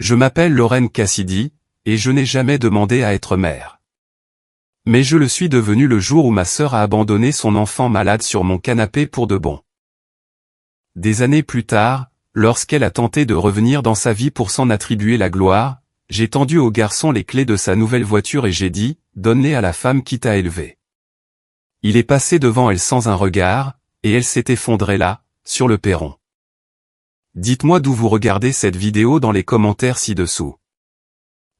Je m'appelle Lorraine Cassidy, et je n'ai jamais demandé à être mère. Mais je le suis devenu le jour où ma sœur a abandonné son enfant malade sur mon canapé pour de bon. Des années plus tard, lorsqu'elle a tenté de revenir dans sa vie pour s'en attribuer la gloire, j'ai tendu au garçon les clés de sa nouvelle voiture et j'ai dit, donne-les à la femme qui t'a élevé. Il est passé devant elle sans un regard, et elle s'est effondrée là, sur le perron. Dites-moi d'où vous regardez cette vidéo dans les commentaires ci-dessous.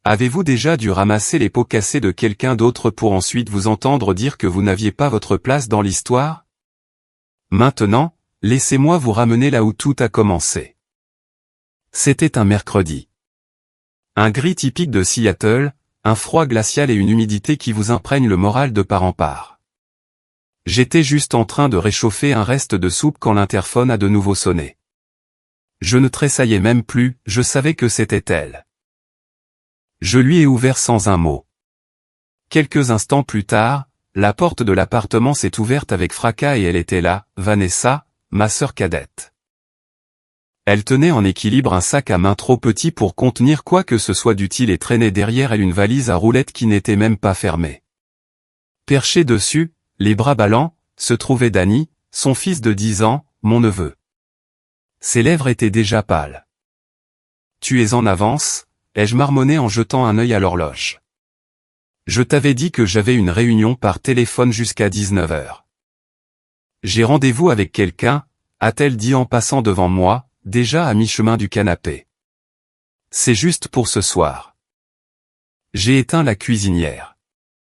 Avez-vous déjà dû ramasser les pots cassés de quelqu'un d'autre pour ensuite vous entendre dire que vous n'aviez pas votre place dans l'histoire? Maintenant, laissez-moi vous ramener là où tout a commencé. C'était un mercredi. Un gris typique de Seattle, un froid glacial et une humidité qui vous imprègnent le moral de part en part. J'étais juste en train de réchauffer un reste de soupe quand l'interphone a de nouveau sonné. Je ne tressaillais même plus, je savais que c'était elle. Je lui ai ouvert sans un mot. Quelques instants plus tard, la porte de l'appartement s'est ouverte avec fracas et elle était là, Vanessa, ma sœur cadette. Elle tenait en équilibre un sac à main trop petit pour contenir quoi que ce soit d'utile et traînait derrière elle une valise à roulettes qui n'était même pas fermée. Perché dessus, les bras ballants, se trouvait Danny, son fils de 10 ans, mon neveu. Ses lèvres étaient déjà pâles. « Tu es en avance ?» ai-je marmonné en jetant un œil à l'horloge. « Je t'avais dit que j'avais une réunion par téléphone jusqu'à 19h. »« J'ai rendez-vous avec quelqu'un » a-t-elle dit en passant devant moi, déjà à mi-chemin du canapé. « C'est juste pour ce soir. » J'ai éteint la cuisinière.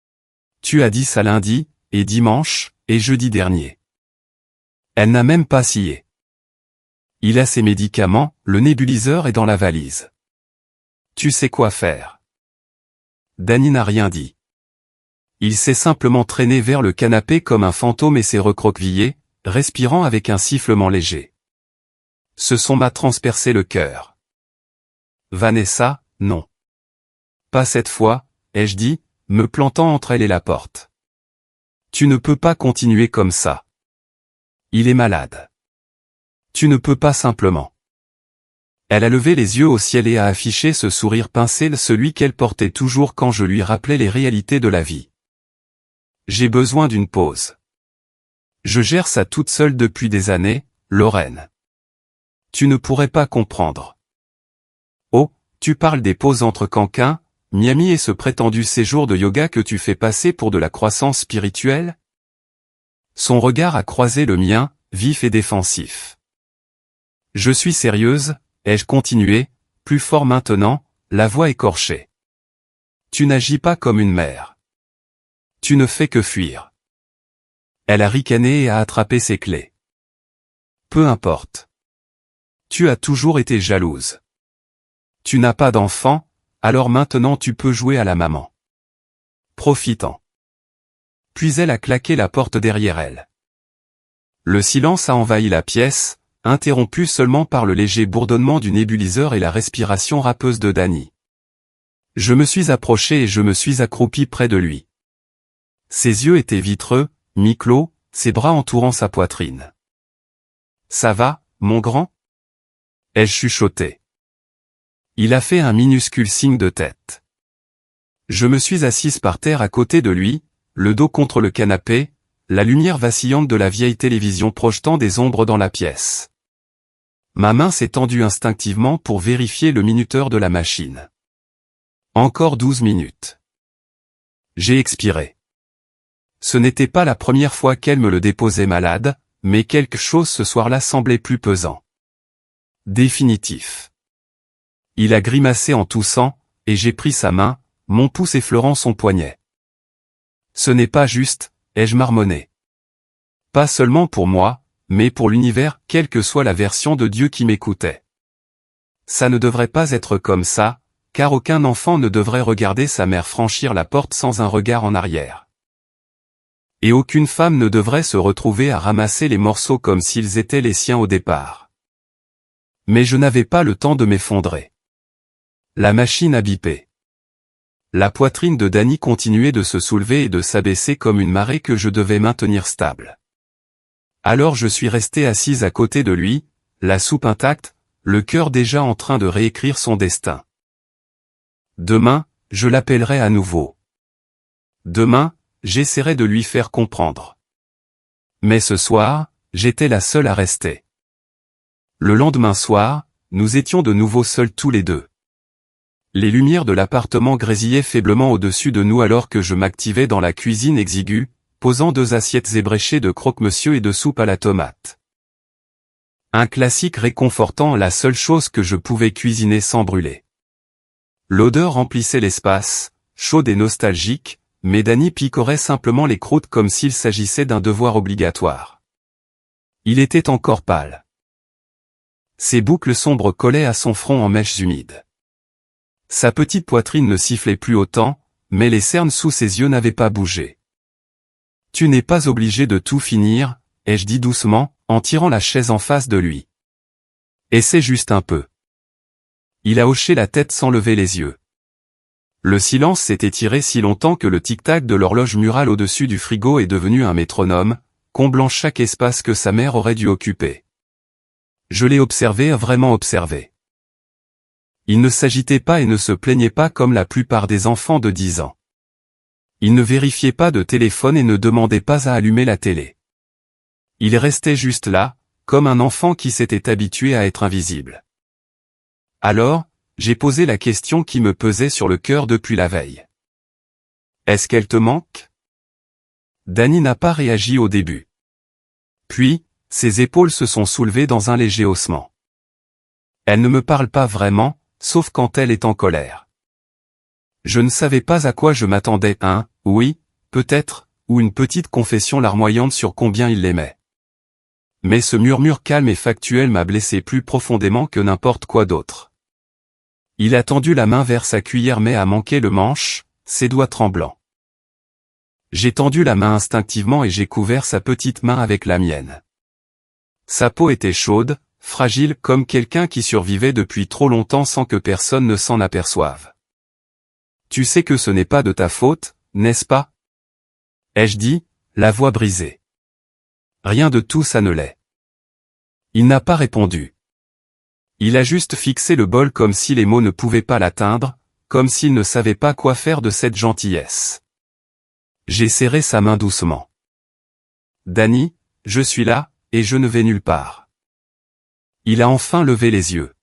« Tu as dit ça lundi, et dimanche, et jeudi dernier. » Elle n'a même pas scié. « Il a ses médicaments, le nébuliseur est dans la valise. » Tu sais quoi faire. Danny n'a rien dit. Il s'est simplement traîné vers le canapé comme un fantôme et s'est recroquevillé, respirant avec un sifflement léger. Ce son m'a transpercé le cœur. Vanessa, non. Pas cette fois, ai-je dit, me plantant entre elle et la porte. Tu ne peux pas continuer comme ça. Il est malade. Tu ne peux pas simplement. Elle a levé les yeux au ciel et a affiché ce sourire pincé, celui qu'elle portait toujours quand je lui rappelais les réalités de la vie. J'ai besoin d'une pause. Je gère ça toute seule depuis des années, Lorraine. Tu ne pourrais pas comprendre. Oh, tu parles des pauses entre Cancun, Miami et ce prétendu séjour de yoga que tu fais passer pour de la croissance spirituelle? Son regard a croisé le mien, vif et défensif. Je suis sérieuse, ai-je continué, plus fort maintenant, la voix écorchée. Tu n'agis pas comme une mère. Tu ne fais que fuir. Elle a ricané et a attrapé ses clés. Peu importe. Tu as toujours été jalouse. Tu n'as pas d'enfant, alors maintenant tu peux jouer à la maman. Profitant. Puis elle a claqué la porte derrière elle. Le silence a envahi la pièce, interrompu seulement par le léger bourdonnement du nébuliseur et la respiration râpeuse de Danny. Je me suis approché et je me suis accroupi près de lui. Ses yeux étaient vitreux, mi-clos, ses bras entourant sa poitrine. « Ça va, mon grand ?» ai-je chuchoté. Il a fait un minuscule signe de tête. Je me suis assise par terre à côté de lui, le dos contre le canapé, la lumière vacillante de la vieille télévision projetant des ombres dans la pièce. Ma main s'est tendue instinctivement pour vérifier le minuteur de la machine. Encore 12 minutes. J'ai expiré. Ce n'était pas la première fois qu'elle me le déposait malade, mais quelque chose ce soir-là semblait plus pesant. Définitif. Il a grimacé en toussant, et j'ai pris sa main, mon pouce effleurant son poignet. Ce n'est pas juste, ai-je marmonné. Pas seulement pour moi, mais pour l'univers, quelle que soit la version de Dieu qui m'écoutait. Ça ne devrait pas être comme ça, car aucun enfant ne devrait regarder sa mère franchir la porte sans un regard en arrière. Et aucune femme ne devrait se retrouver à ramasser les morceaux comme s'ils étaient les siens au départ. Mais je n'avais pas le temps de m'effondrer. La machine a bipé. La poitrine de Danny continuait de se soulever et de s'abaisser comme une marée que je devais maintenir stable. Alors je suis resté assise à côté de lui, la soupe intacte, le cœur déjà en train de réécrire son destin. Demain, je l'appellerai à nouveau. Demain, j'essaierai de lui faire comprendre. Mais ce soir, j'étais la seule à rester. Le lendemain soir, nous étions de nouveau seuls tous les deux. Les lumières de l'appartement grésillaient faiblement au-dessus de nous alors que je m'activais dans la cuisine exiguë, posant 2 assiettes ébréchées de croque-monsieur et de soupe à la tomate. Un classique réconfortant, la seule chose que je pouvais cuisiner sans brûler. L'odeur remplissait l'espace, chaude et nostalgique, mais Danny picorait simplement les croûtes comme s'il s'agissait d'un devoir obligatoire. Il était encore pâle. Ses boucles sombres collaient à son front en mèches humides. Sa petite poitrine ne sifflait plus autant, mais les cernes sous ses yeux n'avaient pas bougé. « Tu n'es pas obligé de tout finir », ai-je dit doucement, en tirant la chaise en face de lui. « Essaie juste un peu. » Il a hoché la tête sans lever les yeux. Le silence s'est étiré si longtemps que le tic-tac de l'horloge murale au-dessus du frigo est devenu un métronome, comblant chaque espace que sa mère aurait dû occuper. Je l'ai observé, vraiment observé. Il ne s'agitait pas et ne se plaignait pas comme la plupart des enfants de 10 ans. Il ne vérifiait pas de téléphone et ne demandait pas à allumer la télé. Il restait juste là, comme un enfant qui s'était habitué à être invisible. Alors, j'ai posé la question qui me pesait sur le cœur depuis la veille. Est-ce qu'elle te manque? Danny n'a pas réagi au début. Puis, ses épaules se sont soulevées dans un léger haussement. Elle ne me parle pas vraiment, sauf quand elle est en colère. Je ne savais pas à quoi je m'attendais, oui, peut-être, ou une petite confession larmoyante sur combien il l'aimait. Mais ce murmure calme et factuel m'a blessé plus profondément que n'importe quoi d'autre. Il a tendu la main vers sa cuillère mais a manqué le manche, ses doigts tremblants. J'ai tendu la main instinctivement et j'ai couvert sa petite main avec la mienne. Sa peau était chaude, fragile comme quelqu'un qui survivait depuis trop longtemps sans que personne ne s'en aperçoive. Tu sais que ce n'est pas de ta faute, n'est-ce pas? Ai-je dit, la voix brisée. Rien de tout ça ne l'est. Il n'a pas répondu. Il a juste fixé le bol comme si les mots ne pouvaient pas l'atteindre, comme s'il ne savait pas quoi faire de cette gentillesse. J'ai serré sa main doucement. Danny, je suis là, et je ne vais nulle part. Il a enfin levé les yeux.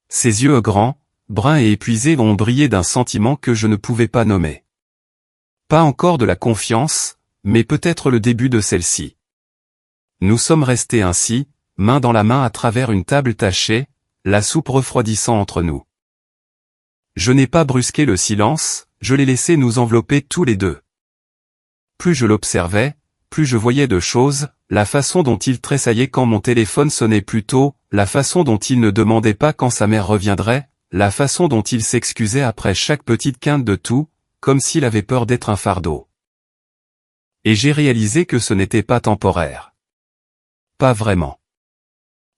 Ses yeux grands, bruns et épuisés ont brillé d'un sentiment que je ne pouvais pas nommer. Pas encore de la confiance, mais peut-être le début de celle-ci. Nous sommes restés ainsi, main dans la main à travers une table tachée, la soupe refroidissant entre nous. Je n'ai pas brusqué le silence, je l'ai laissé nous envelopper tous les deux. Plus je l'observais, plus je voyais de choses, la façon dont il tressaillait quand mon téléphone sonnait plus tôt, la façon dont il ne demandait pas quand sa mère reviendrait, la façon dont il s'excusait après chaque petite quinte de tout, comme s'il avait peur d'être un fardeau. Et j'ai réalisé que ce n'était pas temporaire. Pas vraiment.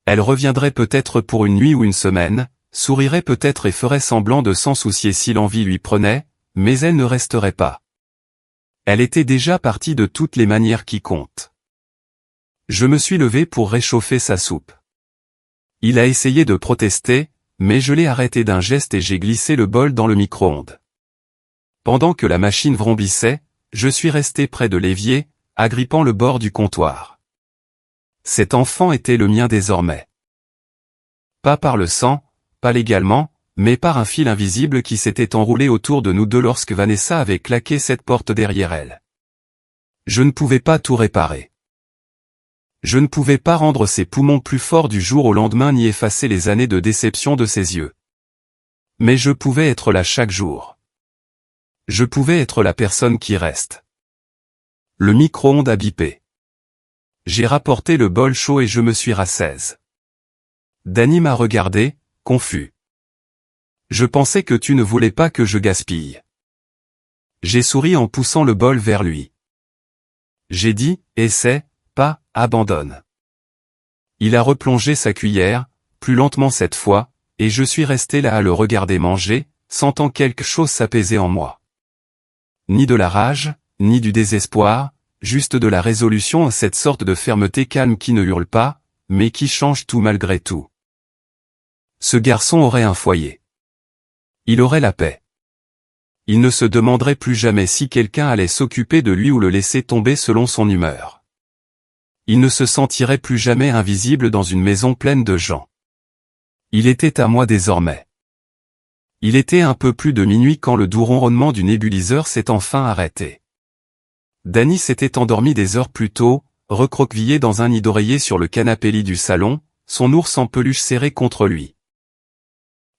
Elle reviendrait peut-être pour une nuit ou une semaine, sourirait peut-être et ferait semblant de s'en soucier si l'envie lui prenait, mais elle ne resterait pas. Elle était déjà partie de toutes les manières qui comptent. Je me suis levé pour réchauffer sa soupe. Il a essayé de protester, mais je l'ai arrêté d'un geste et j'ai glissé le bol dans le micro-ondes. Pendant que la machine vrombissait, je suis resté près de l'évier, agrippant le bord du comptoir. Cet enfant était le mien désormais. Pas par le sang, pas légalement, mais par un fil invisible qui s'était enroulé autour de nous deux lorsque Vanessa avait claqué cette porte derrière elle. Je ne pouvais pas tout réparer. Je ne pouvais pas rendre ses poumons plus forts du jour au lendemain ni effacer les années de déception de ses yeux. Mais je pouvais être là chaque jour. Je pouvais être la personne qui reste. Le micro-ondes a bipé. J'ai rapporté le bol chaud et je me suis rassaise. Danny m'a regardé, confus. Je pensais que tu ne voulais pas que je gaspille. J'ai souri en poussant le bol vers lui. J'ai dit, essaie, pas, abandonne. Il a replongé sa cuillère, plus lentement cette fois, et je suis resté là à le regarder manger, sentant quelque chose s'apaiser en moi. Ni de la rage, ni du désespoir, juste de la résolution, cette sorte de fermeté calme qui ne hurle pas, mais qui change tout malgré tout. Ce garçon aurait un foyer. Il aurait la paix. Il ne se demanderait plus jamais si quelqu'un allait s'occuper de lui ou le laisser tomber selon son humeur. Il ne se sentirait plus jamais invisible dans une maison pleine de gens. Il était à moi désormais. Il était un peu plus de minuit quand le doux ronronnement du nébuliseur s'est enfin arrêté. Danny s'était endormi des heures plus tôt, recroquevillé dans un nid d'oreiller sur le canapé-lit du salon, son ours en peluche serré contre lui.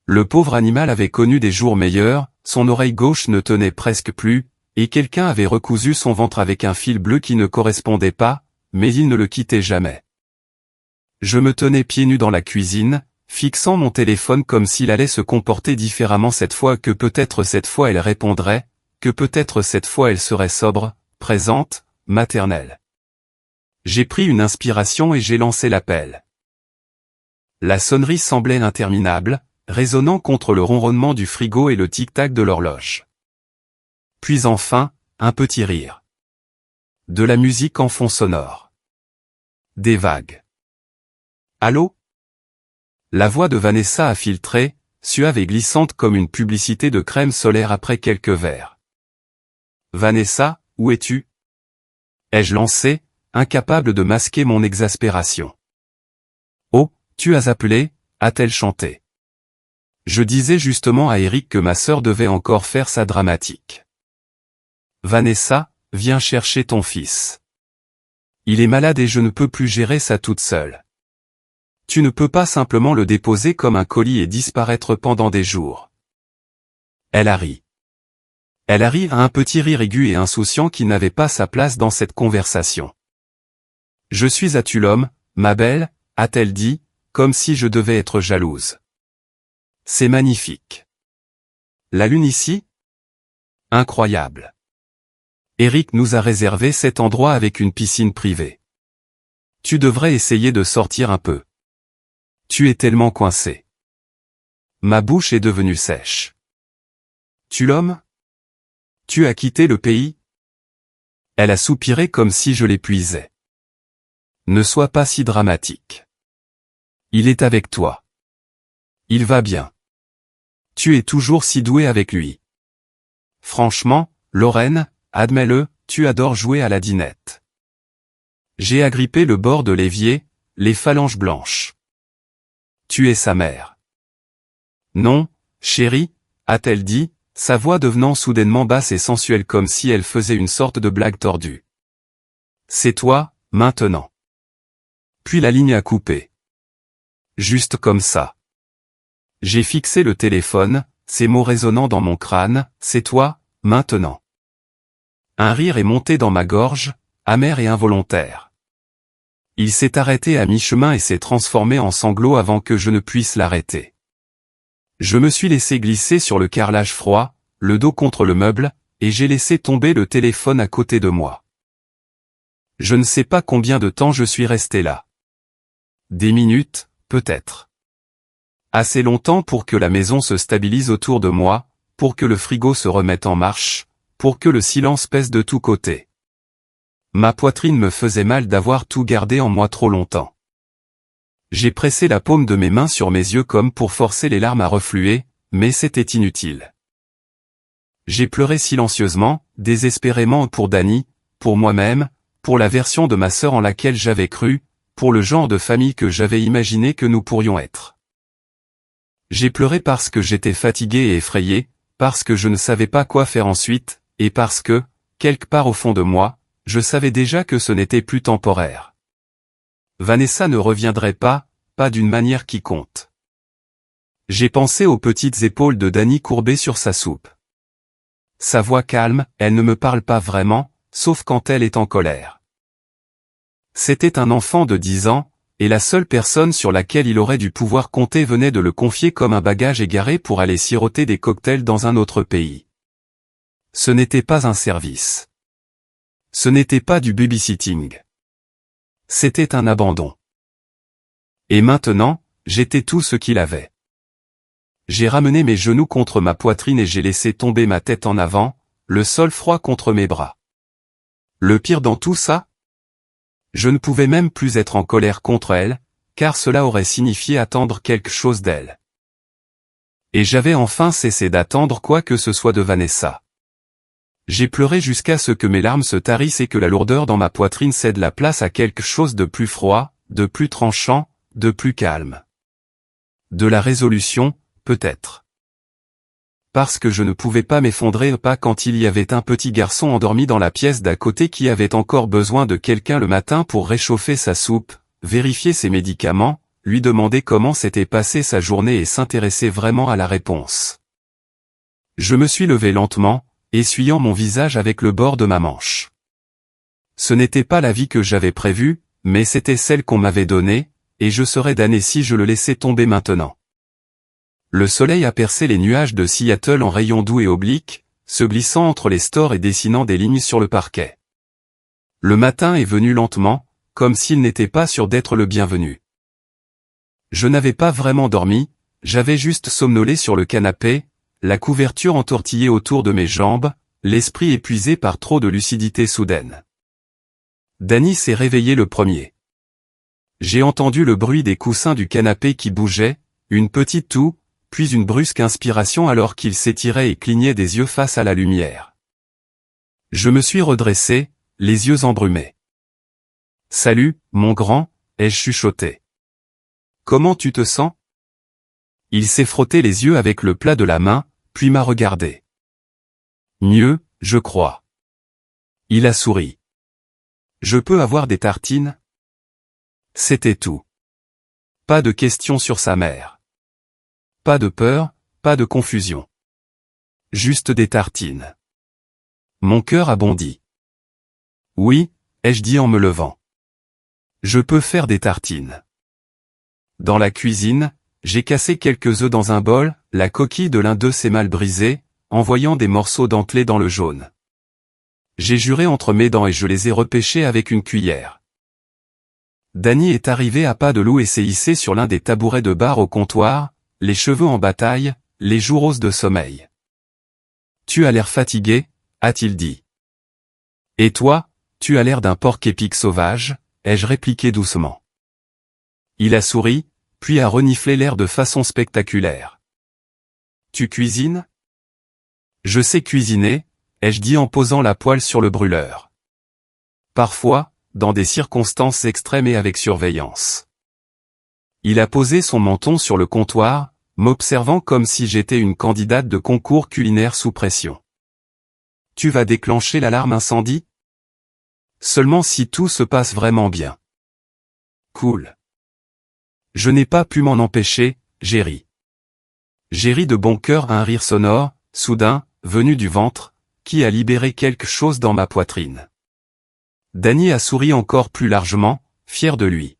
Le pauvre animal avait connu des jours meilleurs, son oreille gauche ne tenait presque plus, et quelqu'un avait recousu son ventre avec un fil bleu qui ne correspondait pas, mais il ne le quittait jamais. Je me tenais pieds nus dans la cuisine, fixant mon téléphone comme s'il allait se comporter différemment cette fois, que peut-être cette fois elle répondrait, que peut-être cette fois elle serait sobre, présente, maternelle. J'ai pris une inspiration et j'ai lancé l'appel. La sonnerie semblait interminable, résonnant contre le ronronnement du frigo et le tic-tac de l'horloge. Puis enfin, un petit rire. De la musique en fond sonore. Des vagues. Allô ? La voix de Vanessa a filtré, suave et glissante comme une publicité de crème solaire après quelques verres. Vanessa, où es-tu ? Ai-je lancé, incapable de masquer mon exaspération. Oh, tu as appelé, a-t-elle chanté. Je disais justement à Eric que ma sœur devait encore faire sa dramatique. Vanessa, viens chercher ton fils. Il est malade et je ne peux plus gérer ça toute seule. Tu ne peux pas simplement le déposer comme un colis et disparaître pendant des jours. Elle a ri. Elle a ri à un petit rire aigu et insouciant qui n'avait pas sa place dans cette conversation. Je suis à Tulum, ma belle, a-t-elle dit, comme si je devais être jalouse. C'est magnifique. La lune ici ? Incroyable. Eric nous a réservé cet endroit avec une piscine privée. Tu devrais essayer de sortir un peu. Tu es tellement coincé. Ma bouche est devenue sèche. Tulum ? Tu as quitté le pays ? Elle a soupiré comme si je l'épuisais. Ne sois pas si dramatique. Il est avec toi. Il va bien. Tu es toujours si doué avec lui. Franchement, Lorraine, admets-le, tu adores jouer à la dinette. J'ai agrippé le bord de l'évier, les phalanges blanches. Tu es sa mère. Non, chérie, a-t-elle dit, sa voix devenant soudainement basse et sensuelle comme si elle faisait une sorte de blague tordue. C'est toi, maintenant. Puis la ligne a coupé. Juste comme ça. J'ai fixé le téléphone, ces mots résonnant dans mon crâne, c'est toi, maintenant. Un rire est monté dans ma gorge, amer et involontaire. Il s'est arrêté à mi-chemin et s'est transformé en sanglots avant que je ne puisse l'arrêter. Je me suis laissé glisser sur le carrelage froid, le dos contre le meuble, et j'ai laissé tomber le téléphone à côté de moi. Je ne sais pas combien de temps je suis resté là. Des minutes, peut-être. Assez longtemps pour que la maison se stabilise autour de moi, pour que le frigo se remette en marche, pour que le silence pèse de tous côtés. Ma poitrine me faisait mal d'avoir tout gardé en moi trop longtemps. J'ai pressé la paume de mes mains sur mes yeux comme pour forcer les larmes à refluer, mais c'était inutile. J'ai pleuré silencieusement, désespérément pour Danny, pour moi-même, pour la version de ma sœur en laquelle j'avais cru, pour le genre de famille que j'avais imaginé que nous pourrions être. J'ai pleuré parce que j'étais fatigué et effrayé, parce que je ne savais pas quoi faire ensuite, et parce que, quelque part au fond de moi, je savais déjà que ce n'était plus temporaire. Vanessa ne reviendrait pas, pas d'une manière qui compte. J'ai pensé aux petites épaules de Danny courbées sur sa soupe. Sa voix calme, elle ne me parle pas vraiment, sauf quand elle est en colère. C'était un enfant de 10 ans, et la seule personne sur laquelle il aurait dû pouvoir compter venait de le confier comme un bagage égaré pour aller siroter des cocktails dans un autre pays. Ce n'était pas un service. Ce n'était pas du babysitting. C'était un abandon. Et maintenant, j'étais tout ce qu'il avait. J'ai ramené mes genoux contre ma poitrine et j'ai laissé tomber ma tête en avant, le sol froid contre mes bras. Le pire dans tout ça ? Je ne pouvais même plus être en colère contre elle, car cela aurait signifié attendre quelque chose d'elle. Et j'avais enfin cessé d'attendre quoi que ce soit de Vanessa. J'ai pleuré jusqu'à ce que mes larmes se tarissent et que la lourdeur dans ma poitrine cède la place à quelque chose de plus froid, de plus tranchant, de plus calme. De la résolution, peut-être. Parce que je ne pouvais pas m'effondrer pas quand il y avait un petit garçon endormi dans la pièce d'à côté qui avait encore besoin de quelqu'un le matin pour réchauffer sa soupe, vérifier ses médicaments, lui demander comment s'était passée sa journée et s'intéresser vraiment à la réponse. Je me suis levé lentement, essuyant mon visage avec le bord de ma manche. Ce n'était pas la vie que j'avais prévue, mais c'était celle qu'on m'avait donnée, et je serais damné si je le laissais tomber maintenant. Le soleil a percé les nuages de Seattle en rayons doux et obliques, se glissant entre les stores et dessinant des lignes sur le parquet. Le matin est venu lentement, comme s'il n'était pas sûr d'être le bienvenu. Je n'avais pas vraiment dormi, j'avais juste somnolé sur le canapé, la couverture entortillée autour de mes jambes, l'esprit épuisé par trop de lucidité soudaine. Danny s'est réveillé le premier. J'ai entendu le bruit des coussins du canapé qui bougeaient, une petite toux, puis une brusque inspiration alors qu'il s'étirait et clignait des yeux face à la lumière. Je me suis redressé, les yeux embrumés. « Salut, mon grand », ai-je chuchoté. « Comment tu te sens ?» Il s'est frotté les yeux avec le plat de la main, puis m'a regardé. « Mieux, je crois. » Il a souri. « Je peux avoir des tartines ?» C'était tout. Pas de questions sur sa mère. Pas de peur, pas de confusion. Juste des tartines. Mon cœur a bondi. Oui, ai-je dit en me levant. Je peux faire des tartines. Dans la cuisine, j'ai cassé quelques œufs dans un bol, la coquille de l'un d'eux s'est mal brisée, envoyant des morceaux dentelés dans le jaune. J'ai juré entre mes dents et je les ai repêchés avec une cuillère. Danny est arrivé à pas de loup et s'est hissé sur l'un des tabourets de bar au comptoir, les cheveux en bataille, les joues roses de sommeil. « Tu as l'air fatigué », a-t-il dit. « Et toi, tu as l'air d'un porc-épic sauvage », ai-je répliqué doucement. Il a souri, puis a reniflé l'air de façon spectaculaire. « Tu cuisines ?»« Je sais cuisiner », ai-je dit en posant la poêle sur le brûleur. « Parfois, dans des circonstances extrêmes et avec surveillance. » Il a posé son menton sur le comptoir, m'observant comme si j'étais une candidate de concours culinaire sous pression. « Tu vas déclencher l'alarme incendie ? Seulement si tout se passe vraiment bien. » Cool. Je n'ai pas pu m'en empêcher, j'ai ri. J'ai ri de bon cœur à un rire sonore, soudain, venu du ventre, qui a libéré quelque chose dans ma poitrine. Danny a souri encore plus largement, fier de lui.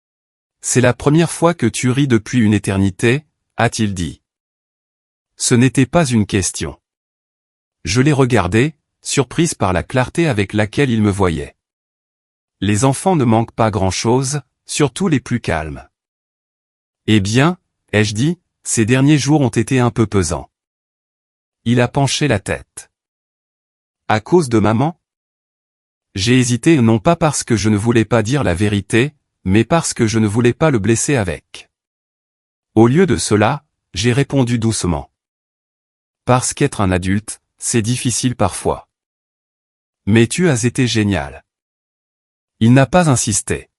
« C'est la première fois que tu ris depuis une éternité », a-t-il dit. Ce n'était pas une question. Je l'ai regardé, surprise par la clarté avec laquelle il me voyait. Les enfants ne manquent pas grand-chose, surtout les plus calmes. Eh bien, ai-je dit, ces derniers jours ont été un peu pesants. Il a penché la tête. À cause de maman ? J'ai hésité non pas parce que je ne voulais pas dire la vérité, mais parce que je ne voulais pas le blesser avec. Au lieu de cela, j'ai répondu doucement. Parce qu'être un adulte, c'est difficile parfois. Mais tu as été génial. Il n'a pas insisté.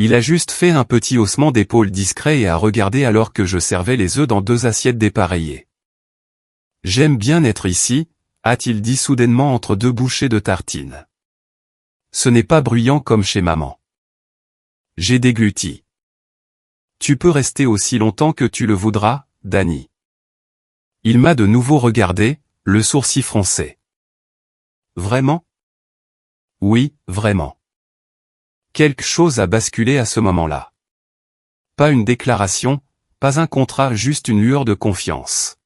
Il a juste fait un petit haussement d'épaule discret et a regardé alors que je servais les œufs dans 2 assiettes dépareillées. J'aime bien être ici, a-t-il dit soudainement entre 2 bouchées de tartines. Ce n'est pas bruyant comme chez maman. J'ai dégluti. Tu peux rester aussi longtemps que tu le voudras, Danny. Il m'a de nouveau regardé, le sourcil froncé. Vraiment ? Oui, vraiment. Quelque chose a basculé à ce moment-là. Pas une déclaration, pas un contrat, juste une lueur de confiance.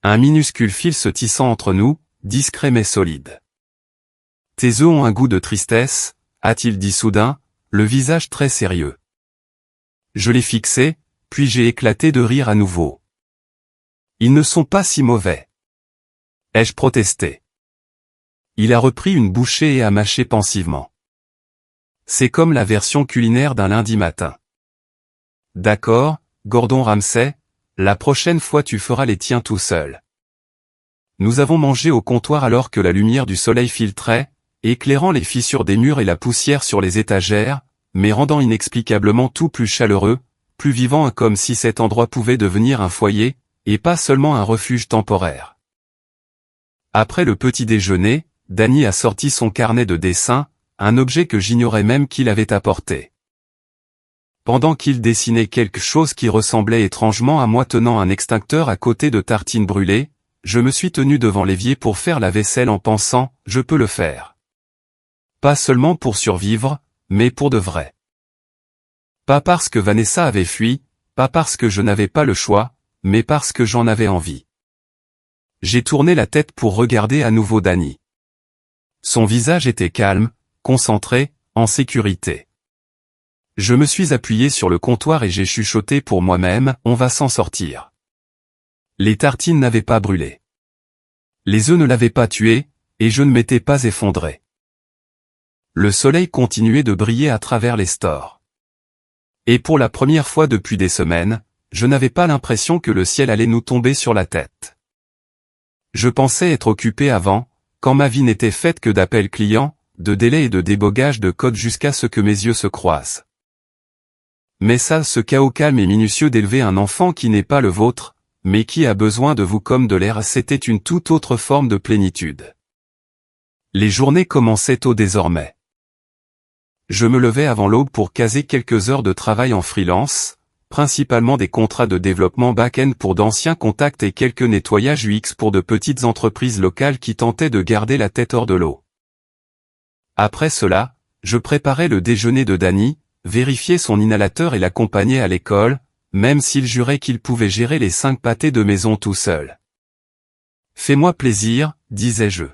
Un minuscule fil se tissant entre nous, discret mais solide. Tes œufs ont un goût de tristesse, a-t-il dit soudain, le visage très sérieux. Je l'ai fixé, puis j'ai éclaté de rire à nouveau. Ils ne sont pas si mauvais. Ai-je protesté. Il a repris une bouchée et a mâché pensivement. C'est comme la version culinaire d'un lundi matin. D'accord, Gordon Ramsay, La prochaine fois tu feras les tiens tout seul. Nous avons mangé au comptoir alors que la lumière du soleil filtrait, éclairant les fissures des murs et la poussière sur les étagères, mais rendant inexplicablement tout plus chaleureux, plus vivant, comme si cet endroit pouvait devenir un foyer, et pas seulement un refuge temporaire. Après le petit déjeuner, Danny a sorti son carnet de dessin, un objet que j'ignorais même qu'il avait apporté. Pendant qu'il dessinait quelque chose qui ressemblait étrangement à moi tenant un extincteur à côté de tartines brûlées, je me suis tenu devant l'évier pour faire la vaisselle en pensant « je peux le faire ». Pas seulement pour survivre, mais pour de vrai. Pas parce que Vanessa avait fui, pas parce que je n'avais pas le choix, mais parce que j'en avais envie. J'ai tourné la tête pour regarder à nouveau Danny. Son visage était calme, concentré, en sécurité. Je me suis appuyé sur le comptoir et j'ai chuchoté pour moi-même, on va s'en sortir. Les tartines n'avaient pas brûlé. Les œufs ne l'avaient pas tué, et je ne m'étais pas effondré. Le soleil continuait de briller à travers les stores. Et pour la première fois depuis des semaines, je n'avais pas l'impression que le ciel allait nous tomber sur la tête. Je pensais être occupé avant, quand ma vie n'était faite que d'appels clients, de délais et de débogage de code jusqu'à ce que mes yeux se croisent. Mais ça, ce chaos calme et minutieux d'élever un enfant qui n'est pas le vôtre, mais qui a besoin de vous comme de l'air, c'était une toute autre forme de plénitude. Les journées commençaient tôt désormais. Je me levais avant l'aube pour caser quelques heures de travail en freelance, principalement des contrats de développement back-end pour d'anciens contacts et quelques nettoyages UX pour de petites entreprises locales qui tentaient de garder la tête hors de l'eau. Après cela, je préparais le déjeuner de Danny, vérifiais son inhalateur et l'accompagnais à l'école, même s'il jurait qu'il pouvait gérer les 5 pâtés de maison tout seul. « Fais-moi plaisir », disais-je.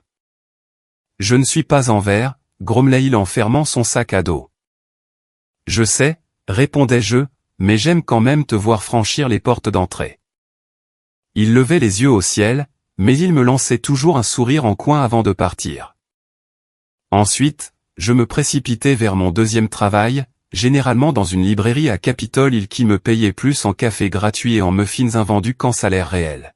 « Je ne suis pas envers », grommelait-il en fermant son sac à dos. « Je sais », répondais-je, « mais j'aime quand même te voir franchir les portes d'entrée. » Il levait les yeux au ciel, mais il me lançait toujours un sourire en coin avant de partir. Ensuite, je me précipitais vers mon deuxième travail, généralement dans une librairie à Capitol Hill qui me payait plus en café gratuit et en muffins invendus qu'en salaire réel.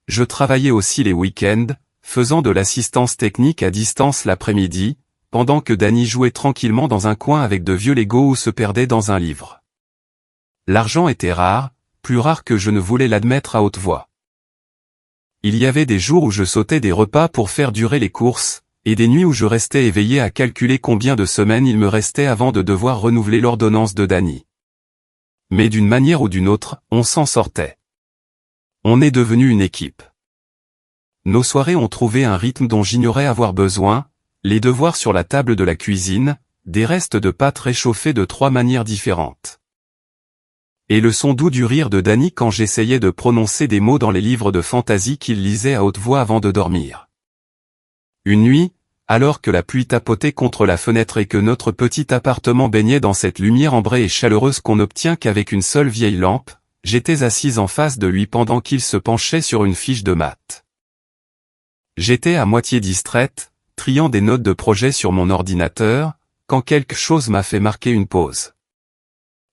Je travaillais aussi les week-ends, faisant de l'assistance technique à distance l'après-midi, pendant que Danny jouait tranquillement dans un coin avec de vieux Legos ou se perdait dans un livre. L'argent était rare, plus rare que je ne voulais l'admettre à haute voix. Il y avait des jours où je sautais des repas pour faire durer les courses, et des nuits où je restais éveillé à calculer combien de semaines il me restait avant de devoir renouveler l'ordonnance de Danny. Mais d'une manière ou d'une autre, on s'en sortait. On est devenu une équipe. Nos soirées ont trouvé un rythme dont j'ignorais avoir besoin, les devoirs sur la table de la cuisine, des restes de pâtes réchauffés de 3 manières différentes. Et le son doux du rire de Danny quand j'essayais de prononcer des mots dans les livres de fantaisie qu'il lisait à haute voix avant de dormir. Une nuit, alors que la pluie tapotait contre la fenêtre et que notre petit appartement baignait dans cette lumière ambrée et chaleureuse qu'on n'obtient qu'avec une seule vieille lampe, j'étais assise en face de lui pendant qu'il se penchait sur une fiche de maths. J'étais à moitié distraite, triant des notes de projet sur mon ordinateur, quand quelque chose m'a fait marquer une pause.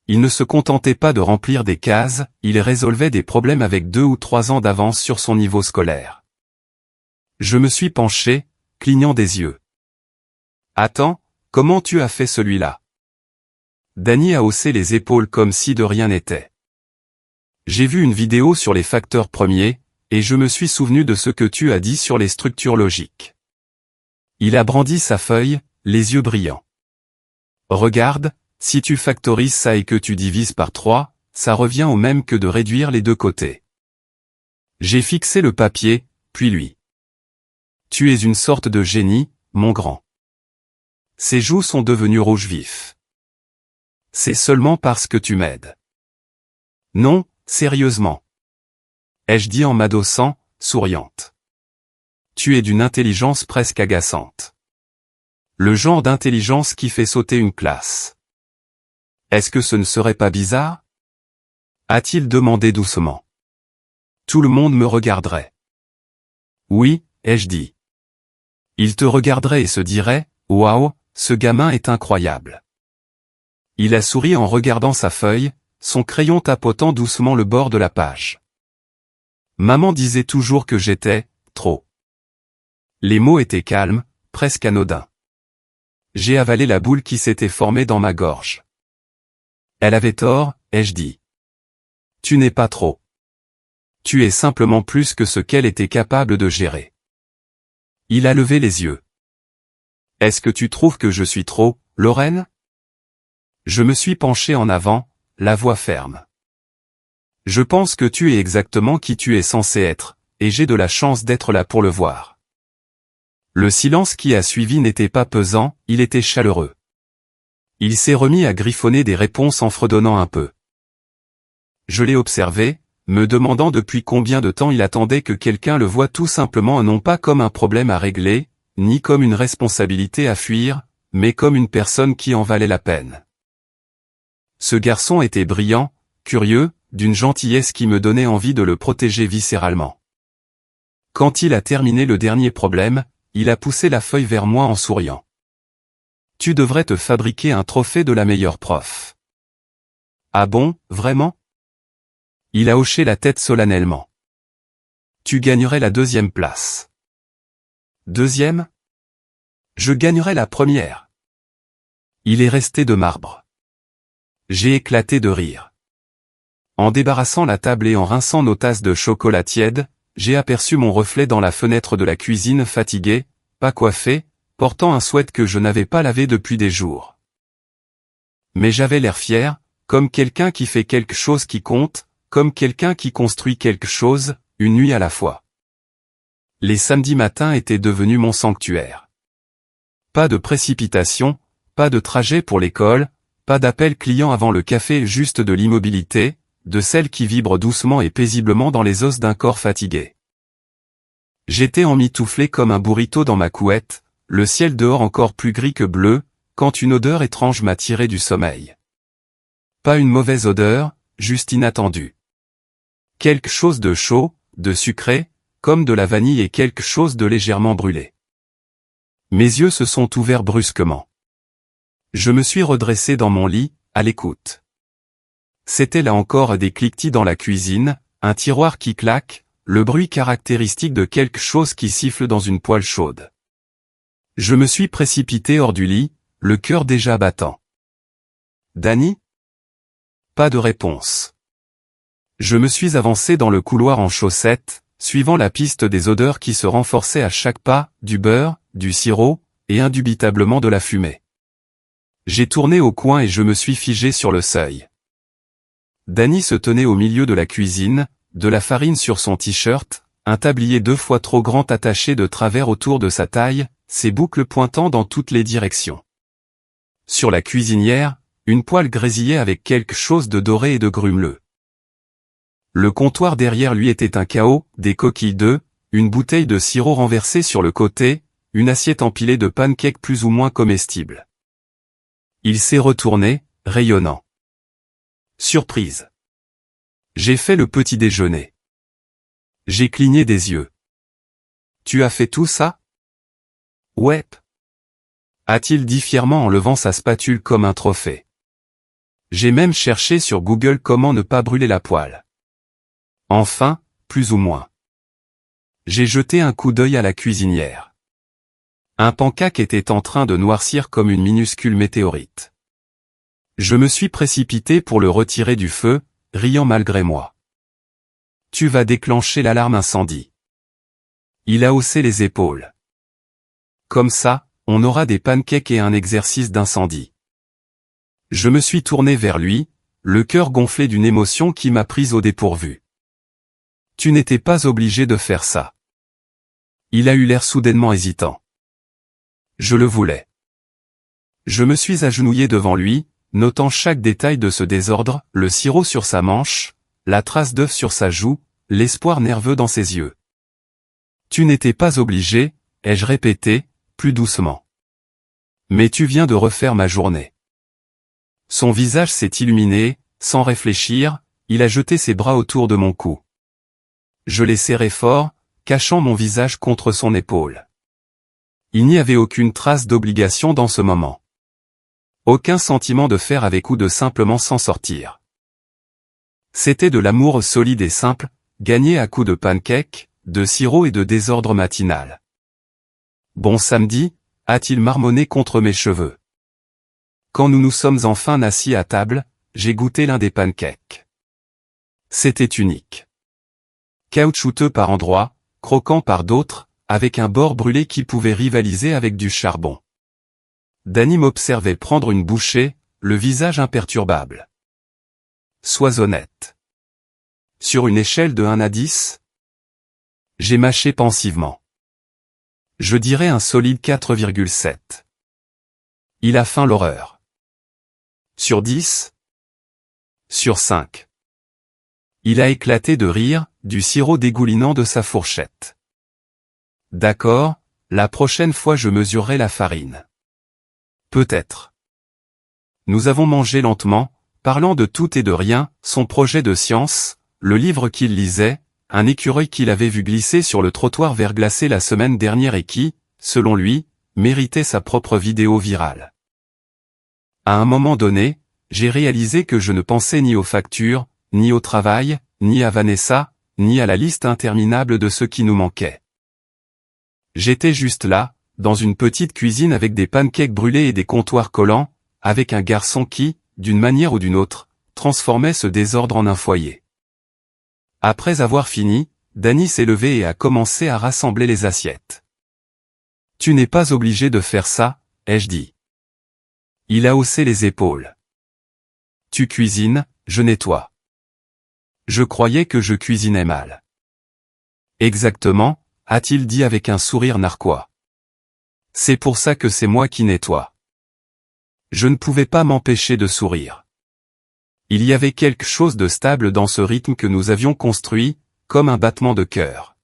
Il ne se contentait pas de remplir des cases, il résolvait des problèmes avec 2 ou 3 ans d'avance sur son niveau scolaire. Je me suis penché, clignant des yeux. « Attends, comment tu as fait celui-là » Danny a haussé les épaules comme si de rien n'était. J'ai vu une vidéo sur les facteurs premiers, et je me suis souvenu de ce que tu as dit sur les structures logiques. Il a brandi sa feuille, les yeux brillants. Regarde, si tu factorises ça et que tu divises par 3, ça revient au même que de réduire les deux côtés. J'ai fixé le papier, puis lui. Tu es une sorte de génie, mon grand. Ses joues sont devenues rouge vif. C'est seulement parce que tu m'aides. Non, sérieusement. Ai-je dit en m'adossant, souriante. Tu es d'une intelligence presque agaçante. Le genre d'intelligence qui fait sauter une classe. Est-ce que ce ne serait pas bizarre ? A-t-il demandé doucement. Tout le monde me regarderait. Oui, ai-je dit. Il te regarderait et se dirait, waouh, ce gamin est incroyable. Il a souri en regardant sa feuille, son crayon tapotant doucement le bord de la page. Maman disait toujours que j'étais trop. Les mots étaient calmes, presque anodins. J'ai avalé la boule qui s'était formée dans ma gorge. Elle avait tort, ai-je dit. Tu n'es pas trop. Tu es simplement plus que ce qu'elle était capable de gérer. Il a levé les yeux. Est-ce que tu trouves que je suis trop, Lorraine? Je me suis penché en avant, la voix ferme. Je pense que tu es exactement qui tu es censé être, et j'ai de la chance d'être là pour le voir. Le silence qui a suivi n'était pas pesant, il était chaleureux. Il s'est remis à griffonner des réponses en fredonnant un peu. Je l'ai observé, me demandant depuis combien de temps il attendait que quelqu'un le voie tout simplement non pas comme un problème à régler, ni comme une responsabilité à fuir, mais comme une personne qui en valait la peine. Ce garçon était brillant, curieux, d'une gentillesse qui me donnait envie de le protéger viscéralement. Quand il a terminé le dernier problème, il a poussé la feuille vers moi en souriant. Tu devrais te fabriquer un trophée de la meilleure prof. Ah bon, vraiment? Il a hoché la tête solennellement. Tu gagnerais la 2e place. 2e? Je gagnerais la 1re. Il est resté de marbre. J'ai éclaté de rire. En débarrassant la table et en rinçant nos tasses de chocolat tiède, j'ai aperçu mon reflet dans la fenêtre de la cuisine fatigué, pas coiffé, portant un sweat que je n'avais pas lavé depuis des jours. Mais j'avais l'air fier, comme quelqu'un qui fait quelque chose qui compte, comme quelqu'un qui construit quelque chose, une nuit à la fois. Les samedis matins étaient devenus mon sanctuaire. Pas de précipitation, pas de trajet pour l'école, pas d'appel client avant le café, juste de l'immobilité, de celle qui vibre doucement et paisiblement dans les os d'un corps fatigué. J'étais emmitouflé comme un burrito dans ma couette, le ciel dehors encore plus gris que bleu, quand une odeur étrange m'a tiré du sommeil. Pas une mauvaise odeur, juste inattendue. Quelque chose de chaud, de sucré, comme de la vanille et quelque chose de légèrement brûlé. Mes yeux se sont ouverts brusquement. Je me suis redressé dans mon lit, à l'écoute. C'était là encore des cliquetis dans la cuisine, un tiroir qui claque, le bruit caractéristique de quelque chose qui siffle dans une poêle chaude. Je me suis précipité hors du lit, le cœur déjà battant. Danny? Pas de réponse. Je me suis avancé dans le couloir en chaussettes, suivant la piste des odeurs qui se renforçaient à chaque pas, du beurre, du sirop, et indubitablement de la fumée. J'ai tourné au coin et je me suis figé sur le seuil. Danny se tenait au milieu de la cuisine, de la farine sur son t-shirt, un tablier 2 fois trop grand attaché de travers autour de sa taille, ses boucles pointant dans toutes les directions. Sur la cuisinière, une poêle grésillait avec quelque chose de doré et de grumeleux. Le comptoir derrière lui était un chaos, des coquilles d'œufs, une bouteille de sirop renversée sur le côté, une assiette empilée de pancakes plus ou moins comestibles. Il s'est retourné, rayonnant. Surprise. J'ai fait le petit déjeuner. J'ai cligné des yeux. Tu as fait tout ça? Ouais. A-t-il dit fièrement en levant sa spatule comme un trophée. J'ai même cherché sur Google comment ne pas brûler la poêle. Enfin, plus ou moins. J'ai jeté un coup d'œil à la cuisinière. Un pancake était en train de noircir comme une minuscule météorite. Je me suis précipité pour le retirer du feu, riant malgré moi. Tu vas déclencher l'alarme incendie. Il a haussé les épaules. Comme ça, on aura des pancakes et un exercice d'incendie. Je me suis tourné vers lui, le cœur gonflé d'une émotion qui m'a prise au dépourvu. Tu n'étais pas obligé de faire ça. Il a eu l'air soudainement hésitant. Je le voulais. Je me suis agenouillé devant lui, notant chaque détail de ce désordre, le sirop sur sa manche, la trace d'œuf sur sa joue, l'espoir nerveux dans ses yeux. Tu n'étais pas obligé, ai-je répété, plus doucement. Mais tu viens de refaire ma journée. Son visage s'est illuminé, sans réfléchir, il a jeté ses bras autour de mon cou. Je l'ai serré fort, cachant mon visage contre son épaule. Il n'y avait aucune trace d'obligation dans ce moment. Aucun sentiment de faire avec ou de simplement s'en sortir. C'était de l'amour solide et simple, gagné à coups de pancakes, de sirop et de désordre matinal. Bon samedi, a-t-il marmonné contre mes cheveux. Quand nous nous sommes enfin assis à table, j'ai goûté l'un des pancakes. C'était unique. Caoutchouteux par endroits, croquant par d'autres, avec un bord brûlé qui pouvait rivaliser avec du charbon. Danny m'observait prendre une bouchée, le visage imperturbable. Sois honnête. Sur une échelle de 1 à 10, j'ai mâché pensivement. Je dirais un solide 4,7. Il a faim l'horreur. Sur 10? Sur 5. Il a éclaté de rire, du sirop dégoulinant de sa fourchette. D'accord, la prochaine fois je mesurerai la farine. Peut-être. Nous avons mangé lentement, parlant de tout et de rien, son projet de science, le livre qu'il lisait, un écureuil qu'il avait vu glisser sur le trottoir verglacé la semaine dernière et qui, selon lui, méritait sa propre vidéo virale. À un moment donné, j'ai réalisé que je ne pensais ni aux factures, ni au travail, ni à Vanessa, ni à la liste interminable de ce qui nous manquait. J'étais juste là, dans une petite cuisine avec des pancakes brûlés et des comptoirs collants, avec un garçon qui, d'une manière ou d'une autre, transformait ce désordre en un foyer. Après avoir fini, Danny s'est levé et a commencé à rassembler les assiettes. « Tu n'es pas obligé de faire ça, ai-je dit. » Il a haussé les épaules. « Tu cuisines, je nettoie. » Je croyais que je cuisinais mal. « Exactement, » a-t-il dit avec un sourire narquois. « C'est pour ça que c'est moi qui nettoie. » Je ne pouvais pas m'empêcher de sourire. Il y avait quelque chose de stable dans ce rythme que nous avions construit, comme un battement de cœur.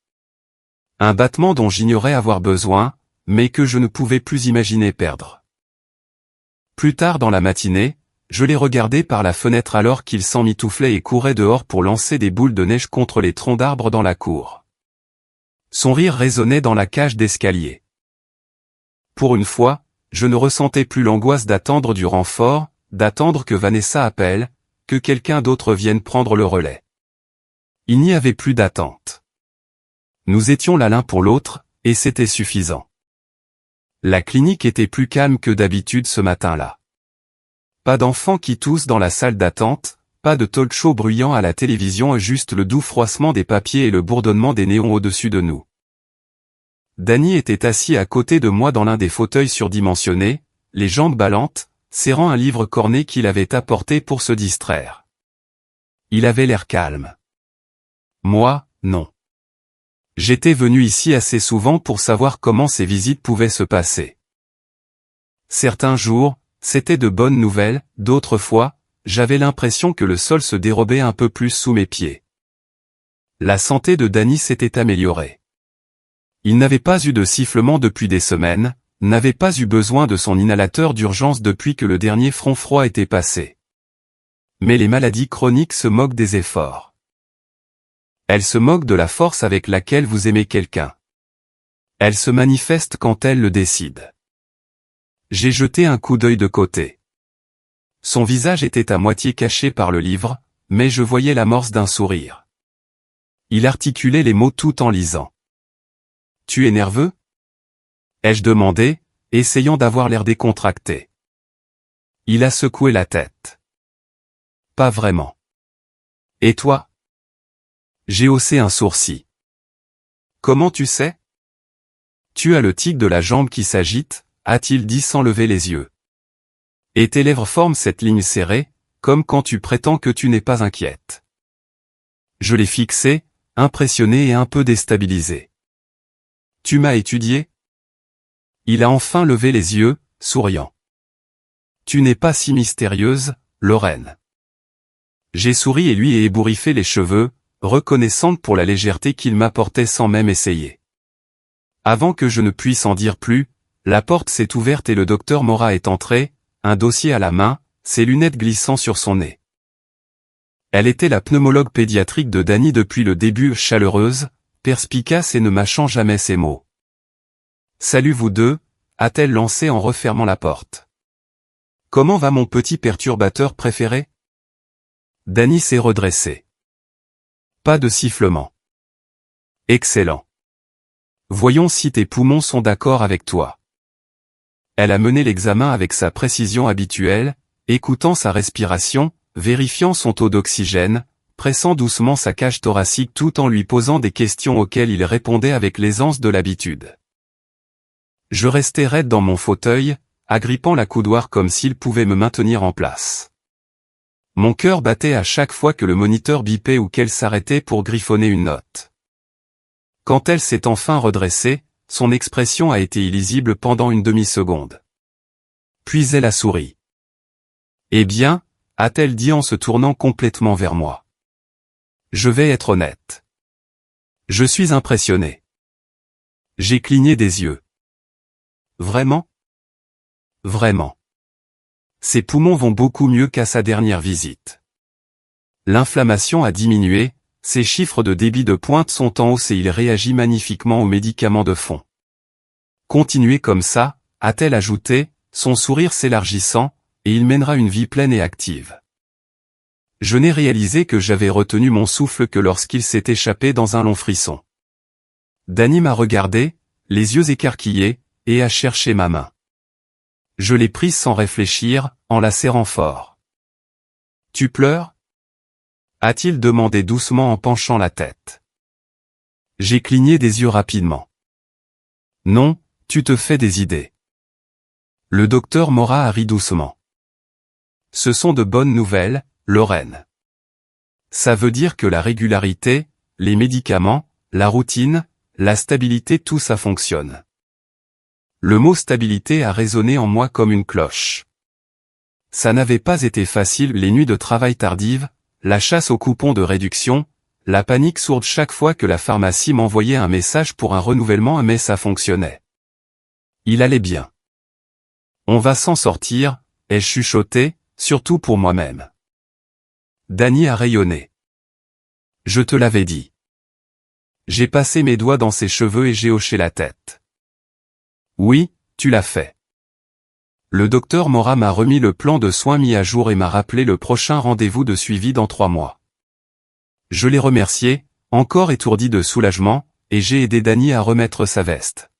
Un battement dont j'ignorais avoir besoin, mais que je ne pouvais plus imaginer perdre. Plus tard dans la matinée, je l'ai regardé par la fenêtre alors qu'il s'emmitouflait et courait dehors pour lancer des boules de neige contre les troncs d'arbres dans la cour. Son rire résonnait dans la cage d'escalier. Pour une fois, je ne ressentais plus l'angoisse d'attendre du renfort, d'attendre que Vanessa appelle, que quelqu'un d'autre vienne prendre le relais. Il n'y avait plus d'attente. Nous étions là l'un pour l'autre, et c'était suffisant. La clinique était plus calme que d'habitude ce matin-là. Pas d'enfants qui toussent dans la salle d'attente, pas de talk-show bruyant à la télévision, juste le doux froissement des papiers et le bourdonnement des néons au-dessus de nous. Danny était assis à côté de moi dans l'un des fauteuils surdimensionnés, les jambes ballantes, serrant un livre corné qu'il avait apporté pour se distraire. Il avait l'air calme. Moi, non. J'étais venu ici assez souvent pour savoir comment ces visites pouvaient se passer. Certains jours, c'était de bonnes nouvelles, d'autres fois, j'avais l'impression que le sol se dérobait un peu plus sous mes pieds. La santé de Danny s'était améliorée. Il n'avait pas eu de sifflement depuis des semaines, n'avait pas eu besoin de son inhalateur d'urgence depuis que le dernier front froid était passé. Mais les maladies chroniques se moquent des efforts. Elles se moquent de la force avec laquelle vous aimez quelqu'un. Elles se manifestent quand elles le décident. J'ai jeté un coup d'œil de côté. Son visage était à moitié caché par le livre, mais je voyais l'amorce d'un sourire. Il articulait les mots tout en lisant. « Tu es nerveux ?» ai-je demandé, essayant d'avoir l'air décontracté. Il a secoué la tête. « Pas vraiment. »« Et toi ?» J'ai haussé un sourcil. « Comment tu sais ?»« Tu as le tic de la jambe qui s'agite, » a-t-il dit sans lever les yeux. « Et tes lèvres forment cette ligne serrée, comme quand tu prétends que tu n'es pas inquiète. » Je l'ai fixé, impressionné et un peu déstabilisé. « Tu m'as étudié ?» Il a enfin levé les yeux, souriant. « Tu n'es pas si mystérieuse, Lorraine. » J'ai souri et lui ai ébouriffé les cheveux, reconnaissante pour la légèreté qu'il m'apportait sans même essayer. Avant que je ne puisse en dire plus, la porte s'est ouverte et le docteur Mora est entré, un dossier à la main, ses lunettes glissant sur son nez. Elle était la pneumologue pédiatrique de Danny depuis le début, chaleureuse, perspicace et ne mâchant jamais ses mots. « Salut vous deux », a-t-elle lancé en refermant la porte. « Comment va mon petit perturbateur préféré ? Dany s'est redressée. Pas de sifflement. Excellent. Voyons si tes poumons sont d'accord avec toi. Elle a mené l'examen avec sa précision habituelle, écoutant sa respiration, vérifiant son taux d'oxygène, pressant doucement sa cage thoracique tout en lui posant des questions auxquelles il répondait avec l'aisance de l'habitude. Je restais raide dans mon fauteuil, agrippant la coudoir comme s'il pouvait me maintenir en place. Mon cœur battait à chaque fois que le moniteur bipait ou qu'elle s'arrêtait pour griffonner une note. Quand elle s'est enfin redressée, son expression a été illisible pendant une demi-seconde. Puis elle a souri. « Eh bien » a-t-elle dit en se tournant complètement vers moi. « Je vais être honnête. Je suis impressionné. » J'ai cligné des yeux. « Vraiment ? Vraiment. Ses poumons vont beaucoup mieux qu'à sa dernière visite. L'inflammation a diminué, ses chiffres de débit de pointe sont en hausse et il réagit magnifiquement aux médicaments de fond. Continuez comme ça, a-t-elle ajouté, son sourire s'élargissant, et il mènera une vie pleine et active. Je n'ai réalisé que j'avais retenu mon souffle que lorsqu'il s'est échappé dans un long frisson. Dany m'a regardé, les yeux écarquillés, et a cherché ma main. Je l'ai prise sans réfléchir, en la serrant fort. « Tu pleures ?» a-t-il demandé doucement en penchant la tête. J'ai cligné des yeux rapidement. « Non, tu te fais des idées. » Le docteur Morat a ri doucement. « Ce sont de bonnes nouvelles, Lorraine. Ça veut dire que la régularité, les médicaments, la routine, la stabilité tout ça fonctionne. » Le mot stabilité a résonné en moi comme une cloche. Ça n'avait pas été facile les nuits de travail tardives, la chasse aux coupons de réduction, la panique sourde chaque fois que la pharmacie m'envoyait un message pour un renouvellement mais ça fonctionnait. Il allait bien. On va s'en sortir, ai-je chuchoté, surtout pour moi-même. Dany a rayonné. Je te l'avais dit. J'ai passé mes doigts dans ses cheveux et j'ai hoché la tête. Oui, tu l'as fait. Le docteur Morat m'a remis le plan de soins mis à jour et m'a rappelé le prochain rendez-vous de suivi dans 3 mois. Je l'ai remercié, encore étourdi de soulagement, et j'ai aidé Dany à remettre sa veste.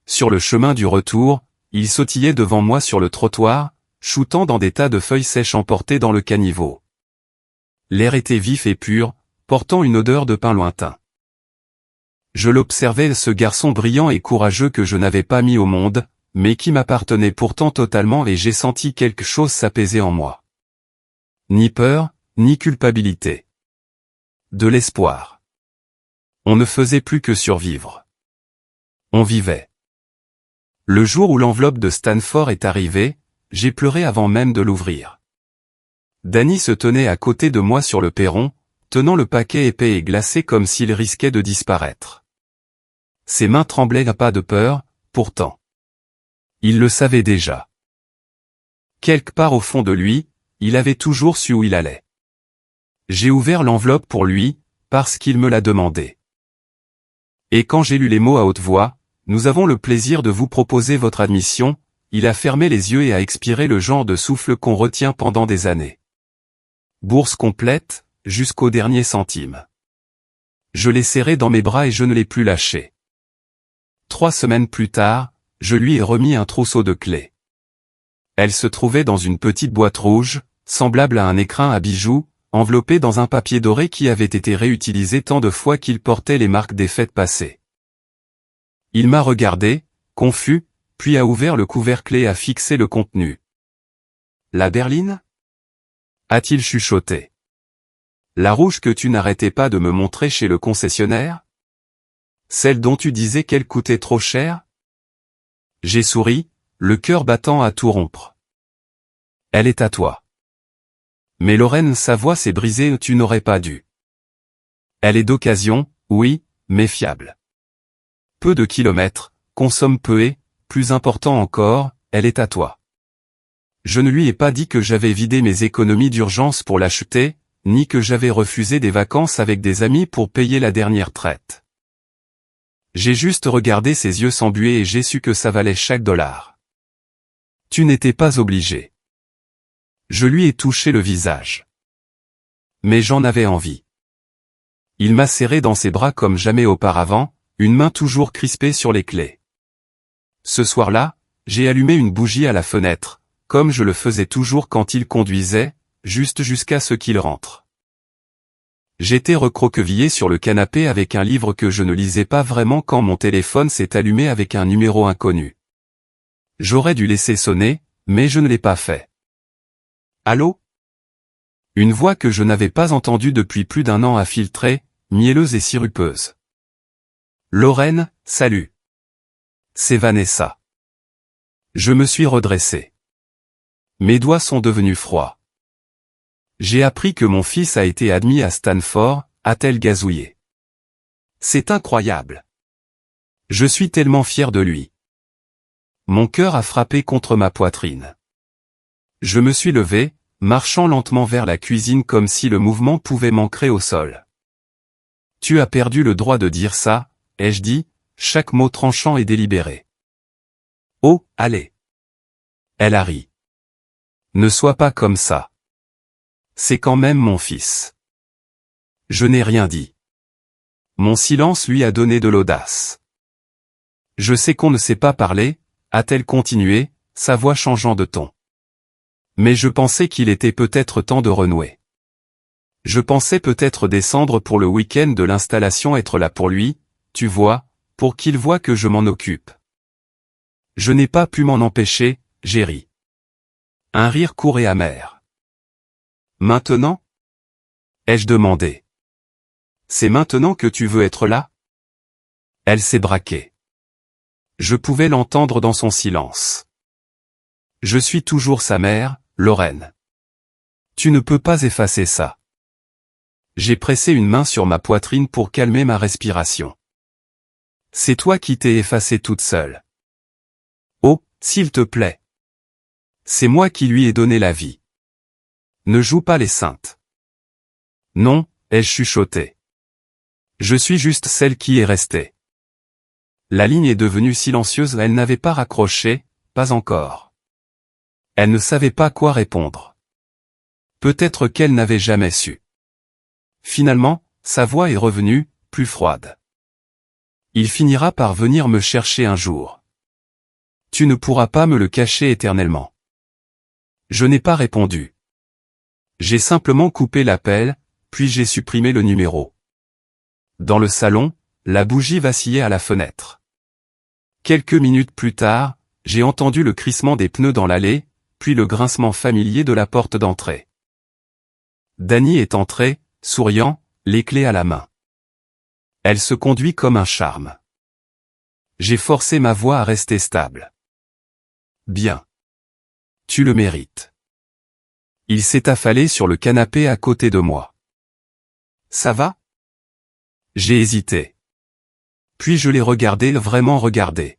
Sur le chemin du retour, il sautillait devant moi sur le trottoir, shootant dans des tas de feuilles sèches emportées dans le caniveau. L'air était vif et pur, portant une odeur de pain lointain. Je l'observais, ce garçon brillant et courageux que je n'avais pas mis au monde, mais qui m'appartenait pourtant totalement et j'ai senti quelque chose s'apaiser en moi. Ni peur, ni culpabilité. De l'espoir. On ne faisait plus que survivre. On vivait. Le jour où l'enveloppe de Stanford est arrivée, j'ai pleuré avant même de l'ouvrir. Dany se tenait à côté de moi sur le perron, tenant le paquet épais et glacé comme s'il risquait de disparaître. Ses mains tremblaient à pas de peur, pourtant. Il le savait déjà. Quelque part au fond de lui, il avait toujours su où il allait. J'ai ouvert l'enveloppe pour lui, parce qu'il me l'a demandé. Et quand j'ai lu les mots à haute voix, « Nous avons le plaisir de vous proposer votre admission », il a fermé les yeux et a expiré le genre de souffle qu'on retient pendant des années. Bourse complète, jusqu'au dernier centime. Je l'ai serré dans mes bras et je ne l'ai plus lâché. 3 semaines plus tard, je lui ai remis un trousseau de clés. Elle se trouvait dans une petite boîte rouge, semblable à un écrin à bijoux, enveloppée dans un papier doré qui avait été réutilisé tant de fois qu'il portait les marques des fêtes passées. Il m'a regardé, confus, puis a ouvert le couvercle et a fixé le contenu. « La berline » a-t-il chuchoté. « La rouge que tu n'arrêtais pas de me montrer chez le concessionnaire ? Celle dont tu disais qu'elle coûtait trop cher ?» J'ai souri, le cœur battant à tout rompre. « Elle est à toi. » Mais Lorraine, sa voix s'est brisée, tu n'aurais pas dû. Elle est d'occasion, oui, mais fiable. Peu de kilomètres, consomme peu et, plus important encore, elle est à toi. Je ne lui ai pas dit que j'avais vidé mes économies d'urgence pour l'acheter, ni que j'avais refusé des vacances avec des amis pour payer la dernière traite. J'ai juste regardé ses yeux s'embuer et j'ai su que ça valait chaque dollar. Tu n'étais pas obligé. Je lui ai touché le visage. Mais j'en avais envie. Il m'a serré dans ses bras comme jamais auparavant, une main toujours crispée sur les clés. Ce soir-là, j'ai allumé une bougie à la fenêtre, comme je le faisais toujours quand il conduisait, juste jusqu'à ce qu'il rentre. J'étais recroquevillé sur le canapé avec un livre que je ne lisais pas vraiment quand mon téléphone s'est allumé avec un numéro inconnu. J'aurais dû laisser sonner, mais je ne l'ai pas fait. Allô ? Une voix que je n'avais pas entendue depuis plus d'un an a filtré, mielleuse et sirupeuse. Lorraine, salut. C'est Vanessa. Je me suis redressé. Mes doigts sont devenus froids. J'ai appris que mon fils a été admis à Stanford, a-t-elle gazouillé. C'est incroyable. Je suis tellement fier de lui. Mon cœur a frappé contre ma poitrine. Je me suis levé, marchant lentement vers la cuisine comme si le mouvement pouvait m'ancrer au sol. Tu as perdu le droit de dire ça, ai-je dit, chaque mot tranchant et délibéré. Oh, allez. Elle a ri. Ne sois pas comme ça. C'est quand même mon fils. Je n'ai rien dit. Mon silence lui a donné de l'audace. Je sais qu'on ne sait pas parler, a-t-elle continué, sa voix changeant de ton. Mais je pensais qu'il était peut-être temps de renouer. Je pensais peut-être descendre pour le week-end de l'installation, être là pour lui, tu vois, pour qu'il voie que je m'en occupe. Je n'ai pas pu m'en empêcher, j'ai ri. Un rire court et amer. Maintenant ? Ai-je demandé. C'est maintenant que tu veux être là ? Elle s'est braquée. Je pouvais l'entendre dans son silence. Je suis toujours sa mère, Lorraine. Tu ne peux pas effacer ça. J'ai pressé une main sur ma poitrine pour calmer ma respiration. C'est toi qui t'es effacée toute seule. Oh, s'il te plaît. C'est moi qui lui ai donné la vie. Ne joue pas les saintes. Non, ai-je chuchoté. Je suis juste celle qui est restée. La ligne est devenue silencieuse, elle n'avait pas raccroché, pas encore. Elle ne savait pas quoi répondre. Peut-être qu'elle n'avait jamais su. Finalement, sa voix est revenue, plus froide. Il finira par venir me chercher un jour. Tu ne pourras pas me le cacher éternellement. Je n'ai pas répondu. J'ai simplement coupé l'appel, puis j'ai supprimé le numéro. Dans le salon, la bougie vacillait à la fenêtre. Quelques minutes plus tard, j'ai entendu le crissement des pneus dans l'allée, puis le grincement familier de la porte d'entrée. Danny est entrée, souriant, les clés à la main. Elle se conduit comme un charme. J'ai forcé ma voix à rester stable. Bien. Tu le mérites. Il s'est affalé sur le canapé à côté de moi. Ça va ? J'ai hésité. Puis je l'ai regardé, vraiment regardé.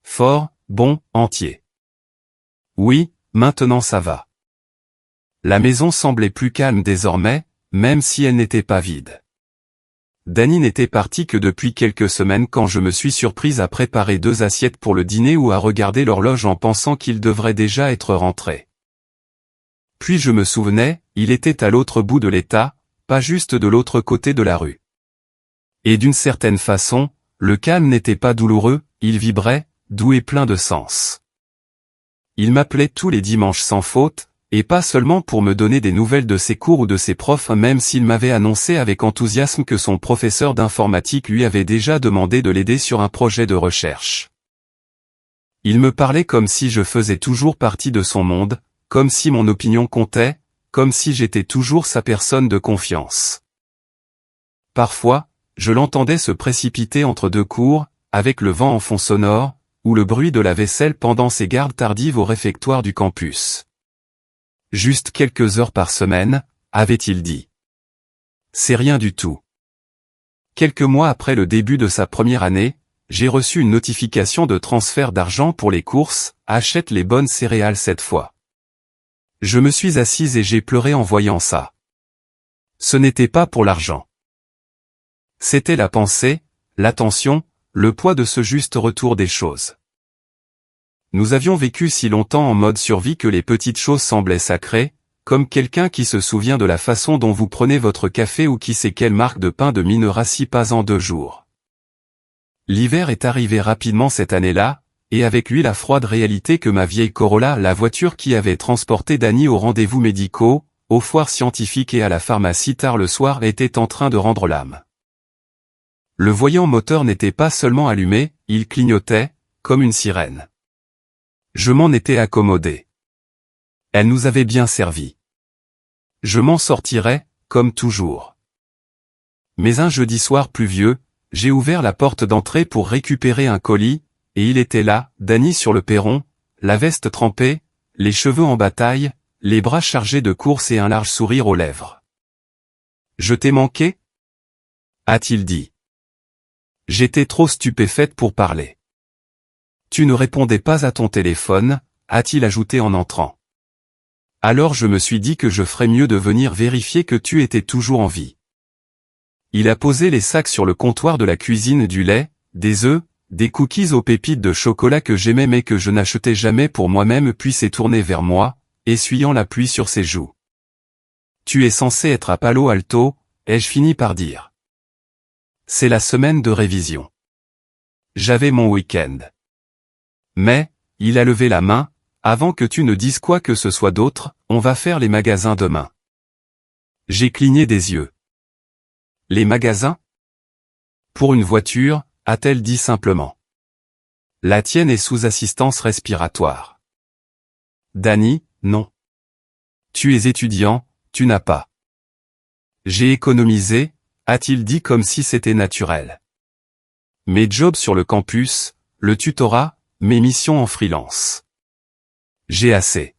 Fort, bon, entier. Oui, maintenant ça va. La maison semblait plus calme désormais, même si elle n'était pas vide. Danny n'était parti que depuis quelques semaines quand je me suis surprise à préparer 2 assiettes pour le dîner ou à regarder l'horloge en pensant qu'il devrait déjà être rentré. Puis je me souvenais, il était à l'autre bout de l'État, pas juste de l'autre côté de la rue. Et d'une certaine façon, le calme n'était pas douloureux, il vibrait, doux et plein de sens. Il m'appelait tous les dimanches sans faute, et pas seulement pour me donner des nouvelles de ses cours ou de ses profs, même s'il m'avait annoncé avec enthousiasme que son professeur d'informatique lui avait déjà demandé de l'aider sur un projet de recherche. Il me parlait comme si je faisais toujours partie de son monde, comme si mon opinion comptait, comme si j'étais toujours sa personne de confiance. Parfois, je l'entendais se précipiter entre 2 cours, avec le vent en fond sonore, ou le bruit de la vaisselle pendant ses gardes tardives au réfectoire du campus. Juste quelques heures par semaine, avait-il dit. C'est rien du tout. Quelques mois après le début de sa première année, j'ai reçu une notification de transfert d'argent pour les courses, achète les bonnes céréales cette fois. Je me suis assise et j'ai pleuré en voyant ça. Ce n'était pas pour l'argent. C'était la pensée, l'attention, le poids de ce juste retour des choses. Nous avions vécu si longtemps en mode survie que les petites choses semblaient sacrées, comme quelqu'un qui se souvient de la façon dont vous prenez votre café ou qui sait quelle marque de pain de mie ne rassit pas en 2 jours. L'hiver est arrivé rapidement cette année-là, et avec lui la froide réalité que ma vieille Corolla, la voiture qui avait transporté Danny aux rendez-vous médicaux, aux foires scientifiques et à la pharmacie tard le soir, était en train de rendre l'âme. Le voyant moteur n'était pas seulement allumé, il clignotait, comme une sirène. Je m'en étais accommodé. Elle nous avait bien servi. Je m'en sortirais, comme toujours. Mais un jeudi soir pluvieux, j'ai ouvert la porte d'entrée pour récupérer un colis, et il était là, Danny sur le perron, la veste trempée, les cheveux en bataille, les bras chargés de course et un large sourire aux lèvres. « Je t'ai manqué ?» a-t-il dit. J'étais trop stupéfaite pour parler. « Tu ne répondais pas à ton téléphone », a-t-il ajouté en entrant. Alors je me suis dit que je ferais mieux de venir vérifier que tu étais toujours en vie. Il a posé les sacs sur le comptoir de la cuisine, du lait, des œufs, des cookies aux pépites de chocolat que j'aimais mais que je n'achetais jamais pour moi-même, puis s'est tourné vers moi, essuyant la pluie sur ses joues. « Tu es censé être à Palo Alto », ai-je fini par dire. C'est la semaine de révision. J'avais mon week-end. Mais, il a levé la main, avant que tu ne dises quoi que ce soit d'autre, on va faire les magasins demain. J'ai cligné des yeux. Les magasins ? Pour une voiture, a-t-elle dit simplement. La tienne est sous assistance respiratoire. Danny, non. Tu es étudiant, tu n'as pas. J'ai économisé, a-t-il dit comme si c'était naturel. Mes jobs sur le campus, le tutorat, mes missions en freelance. J'ai assez.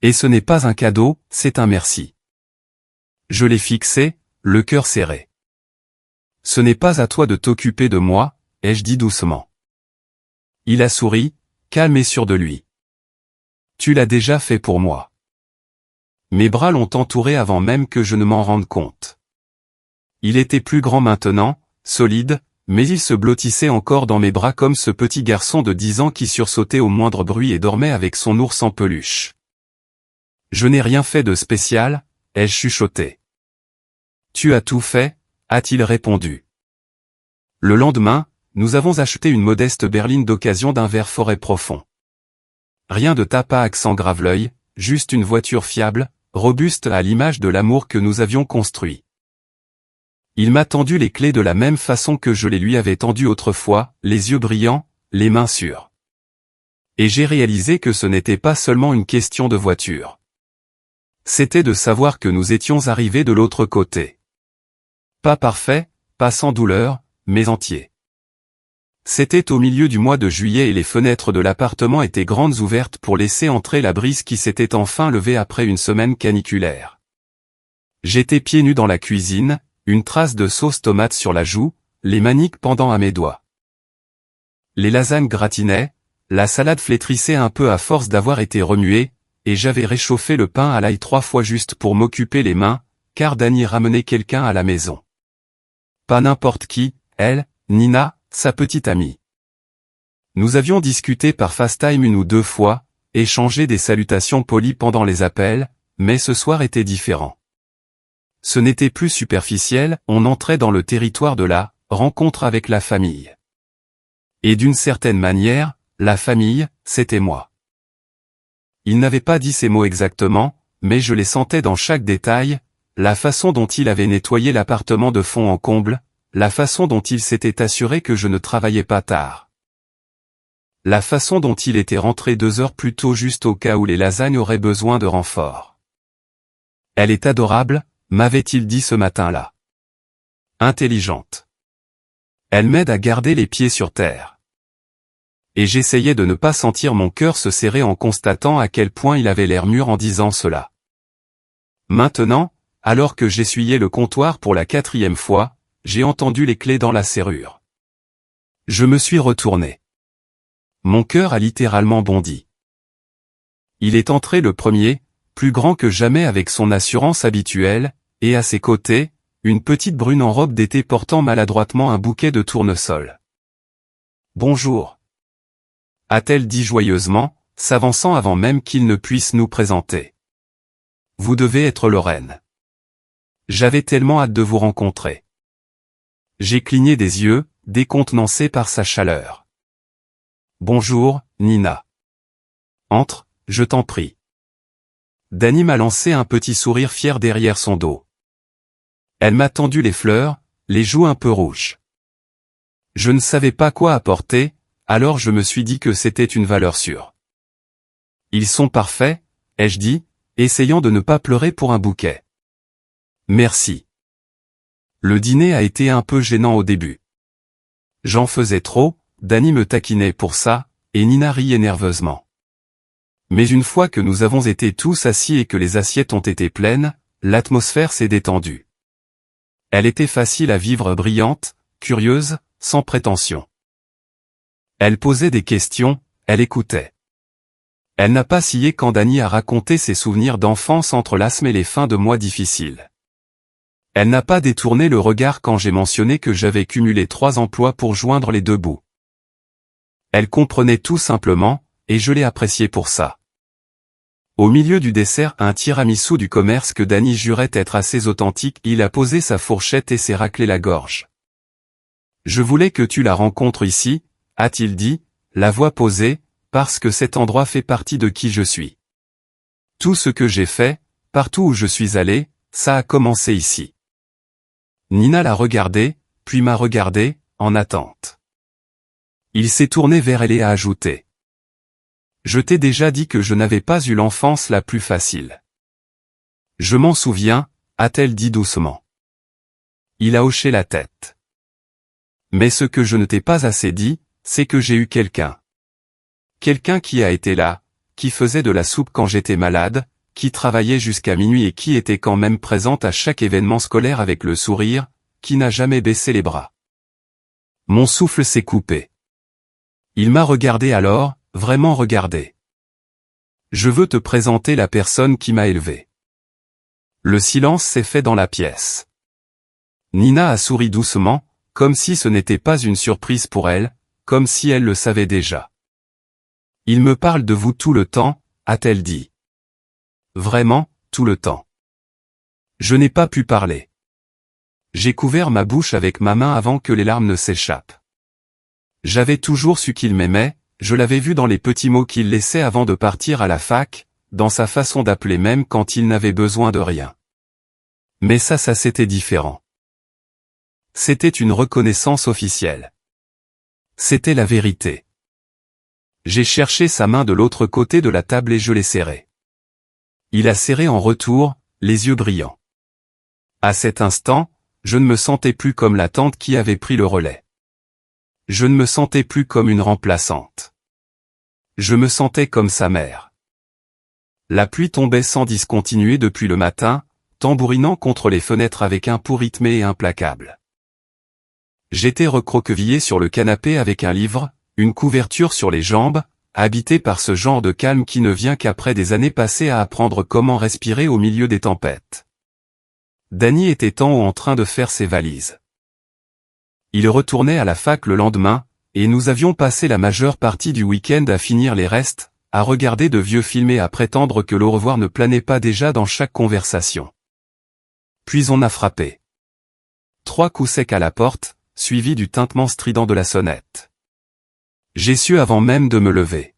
Et ce n'est pas un cadeau, c'est un merci. Je l'ai fixé, le cœur serré. Ce n'est pas à toi de t'occuper de moi, ai-je dit doucement. Il a souri, calme et sûr de lui. Tu l'as déjà fait pour moi. Mes bras l'ont entouré avant même que je ne m'en rende compte. Il était plus grand maintenant, solide, mais il se blottissait encore dans mes bras comme ce petit garçon de 10 ans qui sursautait au moindre bruit et dormait avec son ours en peluche. Je n'ai rien fait de spécial, ai-je chuchoté. Tu as tout fait, a-t-il répondu. Le lendemain, nous avons acheté une modeste berline d'occasion d'un vert forêt profond. Rien de tape à accent grave-l'œil, juste une voiture fiable, robuste à l'image de l'amour que nous avions construit. Il m'a tendu les clés de la même façon que je les lui avais tendues autrefois, les yeux brillants, les mains sûres. Et j'ai réalisé que ce n'était pas seulement une question de voiture. C'était de savoir que nous étions arrivés de l'autre côté. Pas parfait, pas sans douleur, mais entier. C'était au milieu du mois de juillet et les fenêtres de l'appartement étaient grandes ouvertes pour laisser entrer la brise qui s'était enfin levée après une semaine caniculaire. J'étais pieds nus dans la cuisine, une trace de sauce tomate sur la joue, les maniques pendant à mes doigts. Les lasagnes gratinaient, la salade flétrissait un peu à force d'avoir été remuée, et j'avais réchauffé le pain à l'ail 3 fois juste pour m'occuper les mains, car Danny ramenait quelqu'un à la maison. Pas n'importe qui, elle, Nina, sa petite amie. Nous avions discuté par FaceTime 1 ou 2 fois, échangé des salutations polies pendant les appels, mais ce soir était différent. Ce n'était plus superficiel, on entrait dans le territoire de la rencontre avec la famille. Et d'une certaine manière, la famille, c'était moi. Il n'avait pas dit ces mots exactement, mais je les sentais dans chaque détail, la façon dont il avait nettoyé l'appartement de fond en comble, la façon dont il s'était assuré que je ne travaillais pas tard. La façon dont il était rentré 2 heures plus tôt juste au cas où les lasagnes auraient besoin de renfort. Elle est adorable, m'avait-il dit ce matin-là. Intelligente. Elle m'aide à garder les pieds sur terre. Et j'essayais de ne pas sentir mon cœur se serrer en constatant à quel point il avait l'air mûr en disant cela. Maintenant, alors que j'essuyais le comptoir pour la 4e fois, j'ai entendu les clés dans la serrure. Je me suis retourné. Mon cœur a littéralement bondi. Il est entré le premier, plus grand que jamais avec son assurance habituelle, et à ses côtés, une petite brune en robe d'été portant maladroitement un bouquet de tournesol. « Bonjour » a-t-elle dit joyeusement, s'avançant avant même qu'il ne puisse nous présenter. vous devez être Lorraine. J'avais tellement hâte de vous rencontrer. J'ai cligné des yeux, décontenancé par sa chaleur. Bonjour, Nina. Entre, je t'en prie. Dany m'a lancé un petit sourire fier derrière son dos. Elle m'a tendu les fleurs, les joues un peu rouges. Je ne savais pas quoi apporter, alors je me suis dit que c'était une valeur sûre. Ils sont parfaits, ai-je dit, essayant de ne pas pleurer pour un bouquet. Merci. Le dîner a été un peu gênant au début. J'en faisais trop, Dany me taquinait pour ça, et Nina riait nerveusement. Mais une fois que nous avons été tous assis et que les assiettes ont été pleines, l'atmosphère s'est détendue. Elle était facile à vivre, brillante, curieuse, sans prétention. Elle posait des questions, elle écoutait. Elle n'a pas scié quand Dany a raconté ses souvenirs d'enfance entre l'asthme et les fins de mois difficiles. Elle n'a pas détourné le regard quand j'ai mentionné que j'avais cumulé 3 emplois pour joindre les deux bouts. Elle comprenait tout simplement, et je l'ai appréciée pour ça. Au milieu du dessert, un tiramisu du commerce que Dany jurait être assez authentique, il a posé sa fourchette et s'est raclé la gorge. Je voulais que tu la rencontres ici, a-t-il dit, la voix posée, parce que cet endroit fait partie de qui je suis. Tout ce que j'ai fait, partout où je suis allé, ça a commencé ici. Nina l'a regardé, puis m'a regardé, en attente. Il s'est tourné vers elle et a ajouté. Je t'ai déjà dit que je n'avais pas eu l'enfance la plus facile. Je m'en souviens, a-t-elle dit doucement. Il a hoché la tête. Mais ce que je ne t'ai pas assez dit, c'est que j'ai eu quelqu'un. Quelqu'un qui a été là, qui faisait de la soupe quand j'étais malade, qui travaillait jusqu'à minuit et qui était quand même présente à chaque événement scolaire avec le sourire, qui n'a jamais baissé les bras. Mon souffle s'est coupé. Il m'a regardé alors, vraiment regardé. Je veux te présenter la personne qui m'a élevé. Le silence s'est fait dans la pièce. Nina a souri doucement, comme si ce n'était pas une surprise pour elle, comme si elle le savait déjà. Il me parle de vous tout le temps, a-t-elle dit. Vraiment, tout le temps. Je n'ai pas pu parler. J'ai couvert ma bouche avec ma main avant que les larmes ne s'échappent. J'avais toujours su qu'il m'aimait, je l'avais vu dans les petits mots qu'il laissait avant de partir à la fac, dans sa façon d'appeler même quand il n'avait besoin de rien. Mais ça c'était différent. C'était une reconnaissance officielle. C'était la vérité. J'ai cherché sa main de l'autre côté de la table et je l'ai serrée. Il a serré en retour, les yeux brillants. À cet instant, je ne me sentais plus comme la tante qui avait pris le relais. Je ne me sentais plus comme une remplaçante. Je me sentais comme sa mère. La pluie tombait sans discontinuer depuis le matin, tambourinant contre les fenêtres avec un pouls rythmé et implacable. J'étais recroquevillé sur le canapé avec un livre, une couverture sur les jambes, habité par ce genre de calme qui ne vient qu'après des années passées à apprendre comment respirer au milieu des tempêtes. Dany était en haut en train de faire ses valises. Il retournait à la fac le lendemain, et nous avions passé la majeure partie du week-end à finir les restes, à regarder de vieux films et à prétendre que l'au revoir ne planait pas déjà dans chaque conversation. Puis on a frappé. 3 coups secs à la porte, suivis du tintement strident de la sonnette. J'ai su avant même de me lever.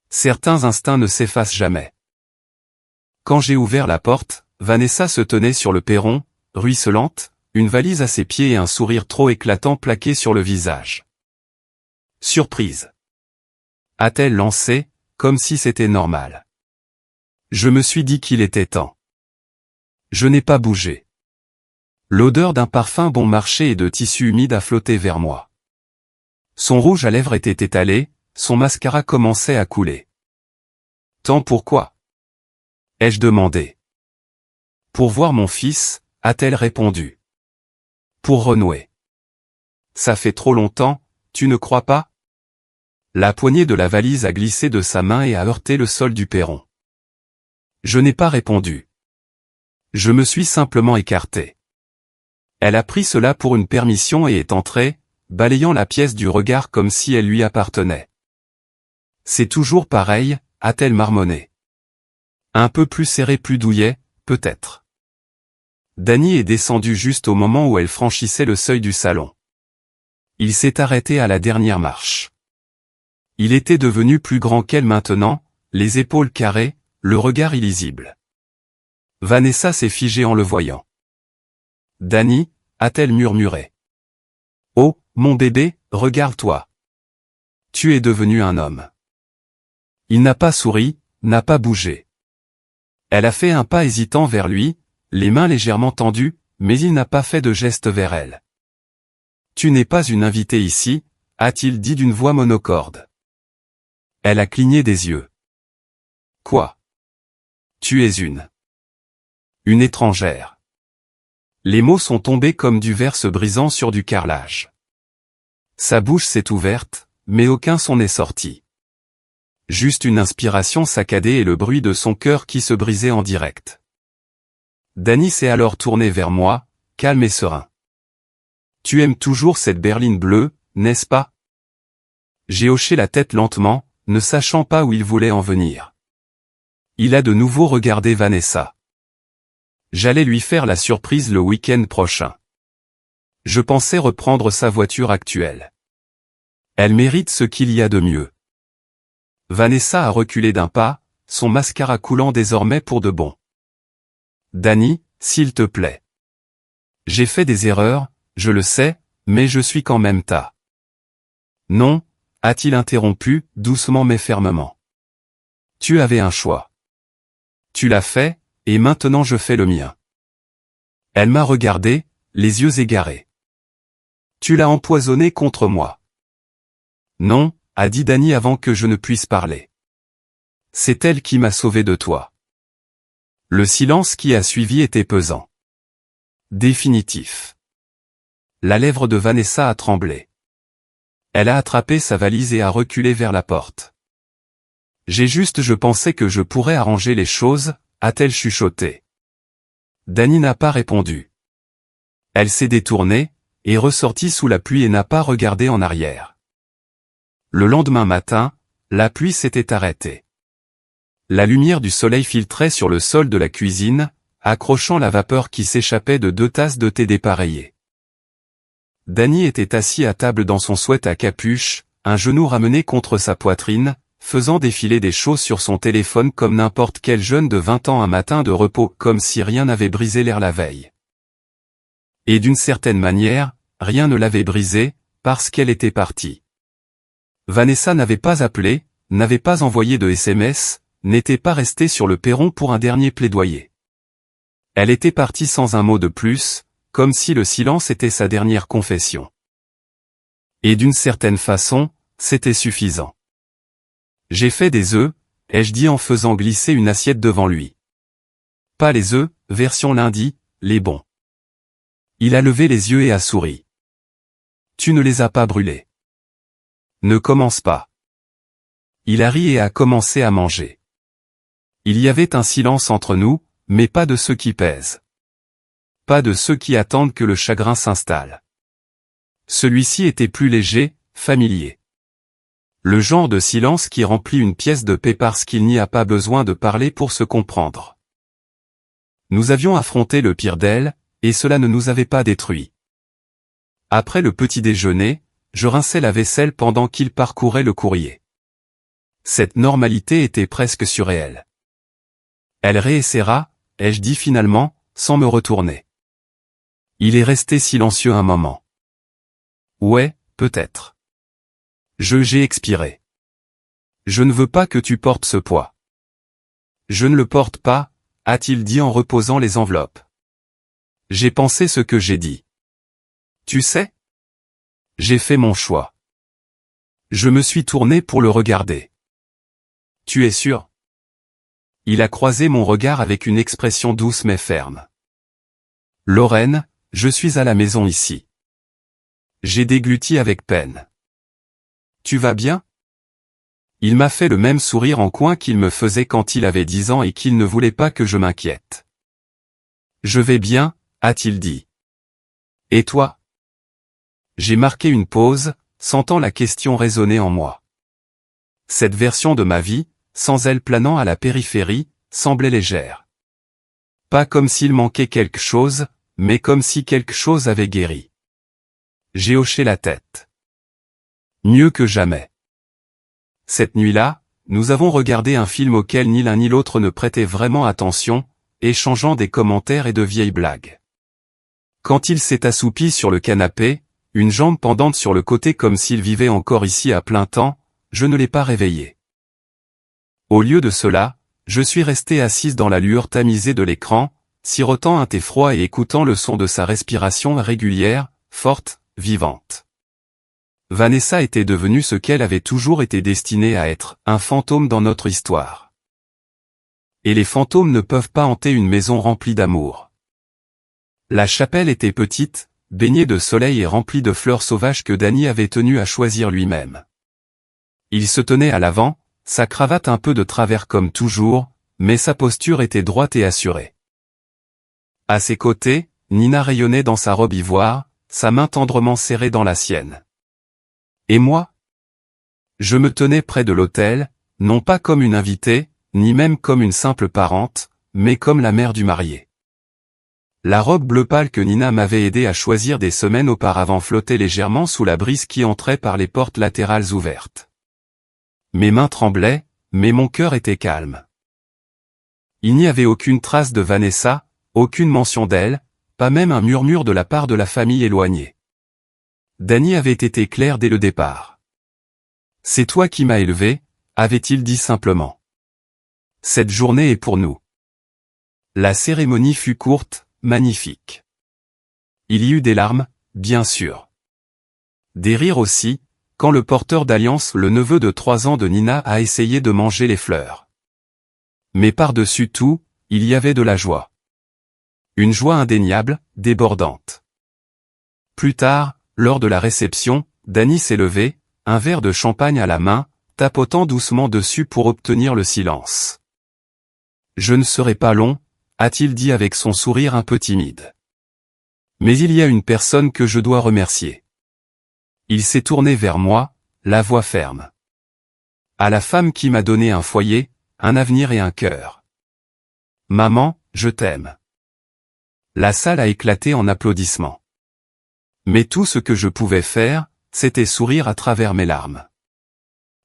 Certains instincts ne s'effacent jamais. Quand j'ai ouvert la porte, Vanessa se tenait sur le perron, ruisselante, une valise à ses pieds et un sourire trop éclatant plaqué sur le visage. Surprise. A-t-elle lancé, comme si c'était normal. Je me suis dit qu'il était temps. Je n'ai pas bougé. L'odeur d'un parfum bon marché et de tissu humide a flotté vers moi. Son rouge à lèvres était étalé, son mascara commençait à couler. Tant pourquoi? Ai-je demandé. Pour voir mon fils, a-t-elle répondu. Pour renouer. Ça fait trop longtemps, tu ne crois pas? La poignée de la valise a glissé de sa main et a heurté le sol du perron. Je n'ai pas répondu. Je me suis simplement écarté. Elle a pris cela pour une permission et est entrée, balayant la pièce du regard comme si elle lui appartenait. C'est toujours pareil, a-t-elle marmonné. Un peu plus serré, plus douillet, peut-être. Danny est descendu juste au moment où elle franchissait le seuil du salon. Il s'est arrêté à la dernière marche. Il était devenu plus grand qu'elle maintenant, les épaules carrées, le regard illisible. Vanessa s'est figée en le voyant. Danny, a-t-elle murmuré. Oh, mon bébé, regarde-toi. Tu es devenu un homme. Il n'a pas souri, n'a pas bougé. Elle a fait un pas hésitant vers lui, les mains légèrement tendues, mais il n'a pas fait de geste vers elle. Tu n'es pas une invitée ici, a-t-il dit d'une voix monocorde. Elle a cligné des yeux. Quoi? Tu es une étrangère. Les mots sont tombés comme du verre se brisant sur du carrelage. Sa bouche s'est ouverte, mais aucun son n'est sorti. Juste une inspiration saccadée et le bruit de son cœur qui se brisait en direct. Danny s'est alors tourné vers moi, calme et serein. Tu aimes toujours cette berline bleue, n'est-ce pas? J'ai hoché la tête lentement, ne sachant pas où il voulait en venir. Il a de nouveau regardé Vanessa. J'allais lui faire la surprise le week-end prochain. Je pensais reprendre sa voiture actuelle. Elle mérite ce qu'il y a de mieux. Vanessa a reculé d'un pas, son mascara coulant désormais pour de bon. Danny, s'il te plaît. J'ai fait des erreurs, je le sais, mais je suis quand même ta. Non, a-t-il interrompu, doucement mais fermement. Tu avais un choix. Tu l'as fait, et maintenant je fais le mien. Elle m'a regardé, les yeux égarés. Tu l'as empoisonné contre moi. Non, a dit Danny avant que je ne puisse parler. C'est elle qui m'a sauvé de toi. Le silence qui a suivi était pesant. Définitif. La lèvre de Vanessa a tremblé. Elle a attrapé sa valise et a reculé vers la porte. Je pensais que je pourrais arranger les choses, a-t-elle chuchoté. Danny n'a pas répondu. Elle s'est détournée, est ressortie sous la pluie et n'a pas regardé en arrière. Le lendemain matin, la pluie s'était arrêtée. La lumière du soleil filtrait sur le sol de la cuisine, accrochant la vapeur qui s'échappait de 2 tasses de thé dépareillées. Danny était assis à table dans son sweat à capuche, un genou ramené contre sa poitrine, faisant défiler des choses sur son téléphone comme n'importe quel jeune de 20 ans un matin de repos, comme si rien n'avait brisé l'air la veille. Et d'une certaine manière, rien ne l'avait brisé, parce qu'elle était partie. Vanessa n'avait pas appelé, n'avait pas envoyé de SMS, n'était pas restée sur le perron pour un dernier plaidoyer. Elle était partie sans un mot de plus, comme si le silence était sa dernière confession. Et d'une certaine façon, c'était suffisant. J'ai fait des œufs, ai-je dit en faisant glisser une assiette devant lui. Pas les œufs, version lundi, les bons. Il a levé les yeux et a souri. Tu ne les as pas brûlés. Ne commence pas. Il a ri et a commencé à manger. Il y avait un silence entre nous, mais pas de ceux qui pèsent. Pas de ceux qui attendent que le chagrin s'installe. Celui-ci était plus léger, familier. Le genre de silence qui remplit une pièce de paix parce qu'il n'y a pas besoin de parler pour se comprendre. Nous avions affronté le pire d'elle, et cela ne nous avait pas détruits. Après le petit déjeuner, je rinçais la vaisselle pendant qu'il parcourait le courrier. Cette normalité était presque surréelle. Elle réessayera, ai-je dit finalement, sans me retourner. Il est resté silencieux un moment. Ouais, peut-être. J'ai expiré. Je ne veux pas que tu portes ce poids. Je ne le porte pas, a-t-il dit en reposant les enveloppes. J'ai pensé ce que j'ai dit. Tu sais? J'ai fait mon choix. Je me suis tourné pour le regarder. Tu es sûr? Il a croisé mon regard avec une expression douce mais ferme. Lorraine, je suis à la maison ici. J'ai dégluti avec peine. Tu vas bien? Il m'a fait le même sourire en coin qu'il me faisait quand il avait 10 ans et qu'il ne voulait pas que je m'inquiète. Je vais bien, a-t-il dit. Et toi? J'ai marqué une pause, sentant la question résonner en moi. Cette version de ma vie, sans elle planant à la périphérie, semblait légère. Pas comme s'il manquait quelque chose, mais comme si quelque chose avait guéri. J'ai hoché la tête. Mieux que jamais. Cette nuit-là, nous avons regardé un film auquel ni l'un ni l'autre ne prêtait vraiment attention, échangeant des commentaires et de vieilles blagues. Quand il s'est assoupi sur le canapé, une jambe pendante sur le côté comme s'il vivait encore ici à plein temps, je ne l'ai pas réveillé. Au lieu de cela, je suis resté assise dans la lueur tamisée de l'écran, sirotant un thé froid et écoutant le son de sa respiration régulière, forte, vivante. Vanessa était devenue ce qu'elle avait toujours été destinée à être, un fantôme dans notre histoire. Et les fantômes ne peuvent pas hanter une maison remplie d'amour. La chapelle était petite, baignée de soleil et remplie de fleurs sauvages que Danny avait tenu à choisir lui-même. Il se tenait à l'avant, sa cravate un peu de travers comme toujours, mais sa posture était droite et assurée. À ses côtés, Nina rayonnait dans sa robe ivoire, sa main tendrement serrée dans la sienne. Et moi? Je me tenais près de l'autel, non pas comme une invitée, ni même comme une simple parente, mais comme la mère du marié. La robe bleu pâle que Nina m'avait aidé à choisir des semaines auparavant flottait légèrement sous la brise qui entrait par les portes latérales ouvertes. Mes mains tremblaient, mais mon cœur était calme. Il n'y avait aucune trace de Vanessa, aucune mention d'elle, pas même un murmure de la part de la famille éloignée. Danny avait été clair dès le départ. « C'est toi qui m'as élevé », avait-il dit simplement. « Cette journée est pour nous. » La cérémonie fut courte, magnifique. Il y eut des larmes, bien sûr. Des rires aussi, quand le porteur d'alliance, le neveu de 3 ans de Nina, a essayé de manger les fleurs. Mais par-dessus tout, il y avait de la joie. Une joie indéniable, débordante. Plus tard, lors de la réception, Danny s'est levé, un verre de champagne à la main, tapotant doucement dessus pour obtenir le silence. « Je ne serai pas long », a-t-il dit avec son sourire un peu timide. « Mais il y a une personne que je dois remercier. » Il s'est tourné vers moi, la voix ferme. « À la femme qui m'a donné un foyer, un avenir et un cœur. Maman, je t'aime. » La salle a éclaté en applaudissements. Mais tout ce que je pouvais faire, c'était sourire à travers mes larmes.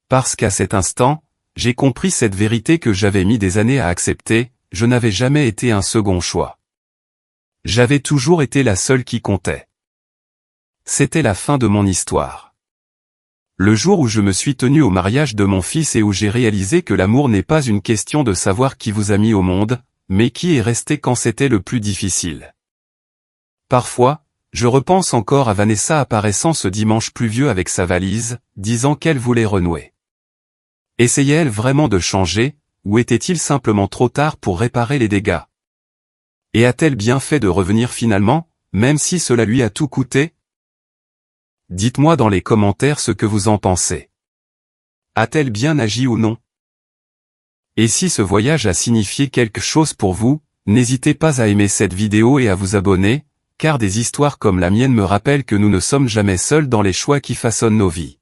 Parce qu'à cet instant, j'ai compris cette vérité que j'avais mis des années à accepter, je n'avais jamais été un second choix. J'avais toujours été la seule qui comptait. C'était la fin de mon histoire. Le jour où je me suis tenu au mariage de mon fils et où j'ai réalisé que l'amour n'est pas une question de savoir qui vous a mis au monde, mais qui est resté quand c'était le plus difficile. Parfois, je repense encore à Vanessa apparaissant ce dimanche pluvieux avec sa valise, disant qu'elle voulait renouer. Essayait-elle vraiment de changer, ou était-il simplement trop tard pour réparer les dégâts? Et a-t-elle bien fait de revenir finalement, même si cela lui a tout coûté? Dites-moi dans les commentaires ce que vous en pensez. A-t-elle bien agi ou non? Et si ce voyage a signifié quelque chose pour vous, n'hésitez pas à aimer cette vidéo et à vous abonner, car des histoires comme la mienne me rappellent que nous ne sommes jamais seuls dans les choix qui façonnent nos vies.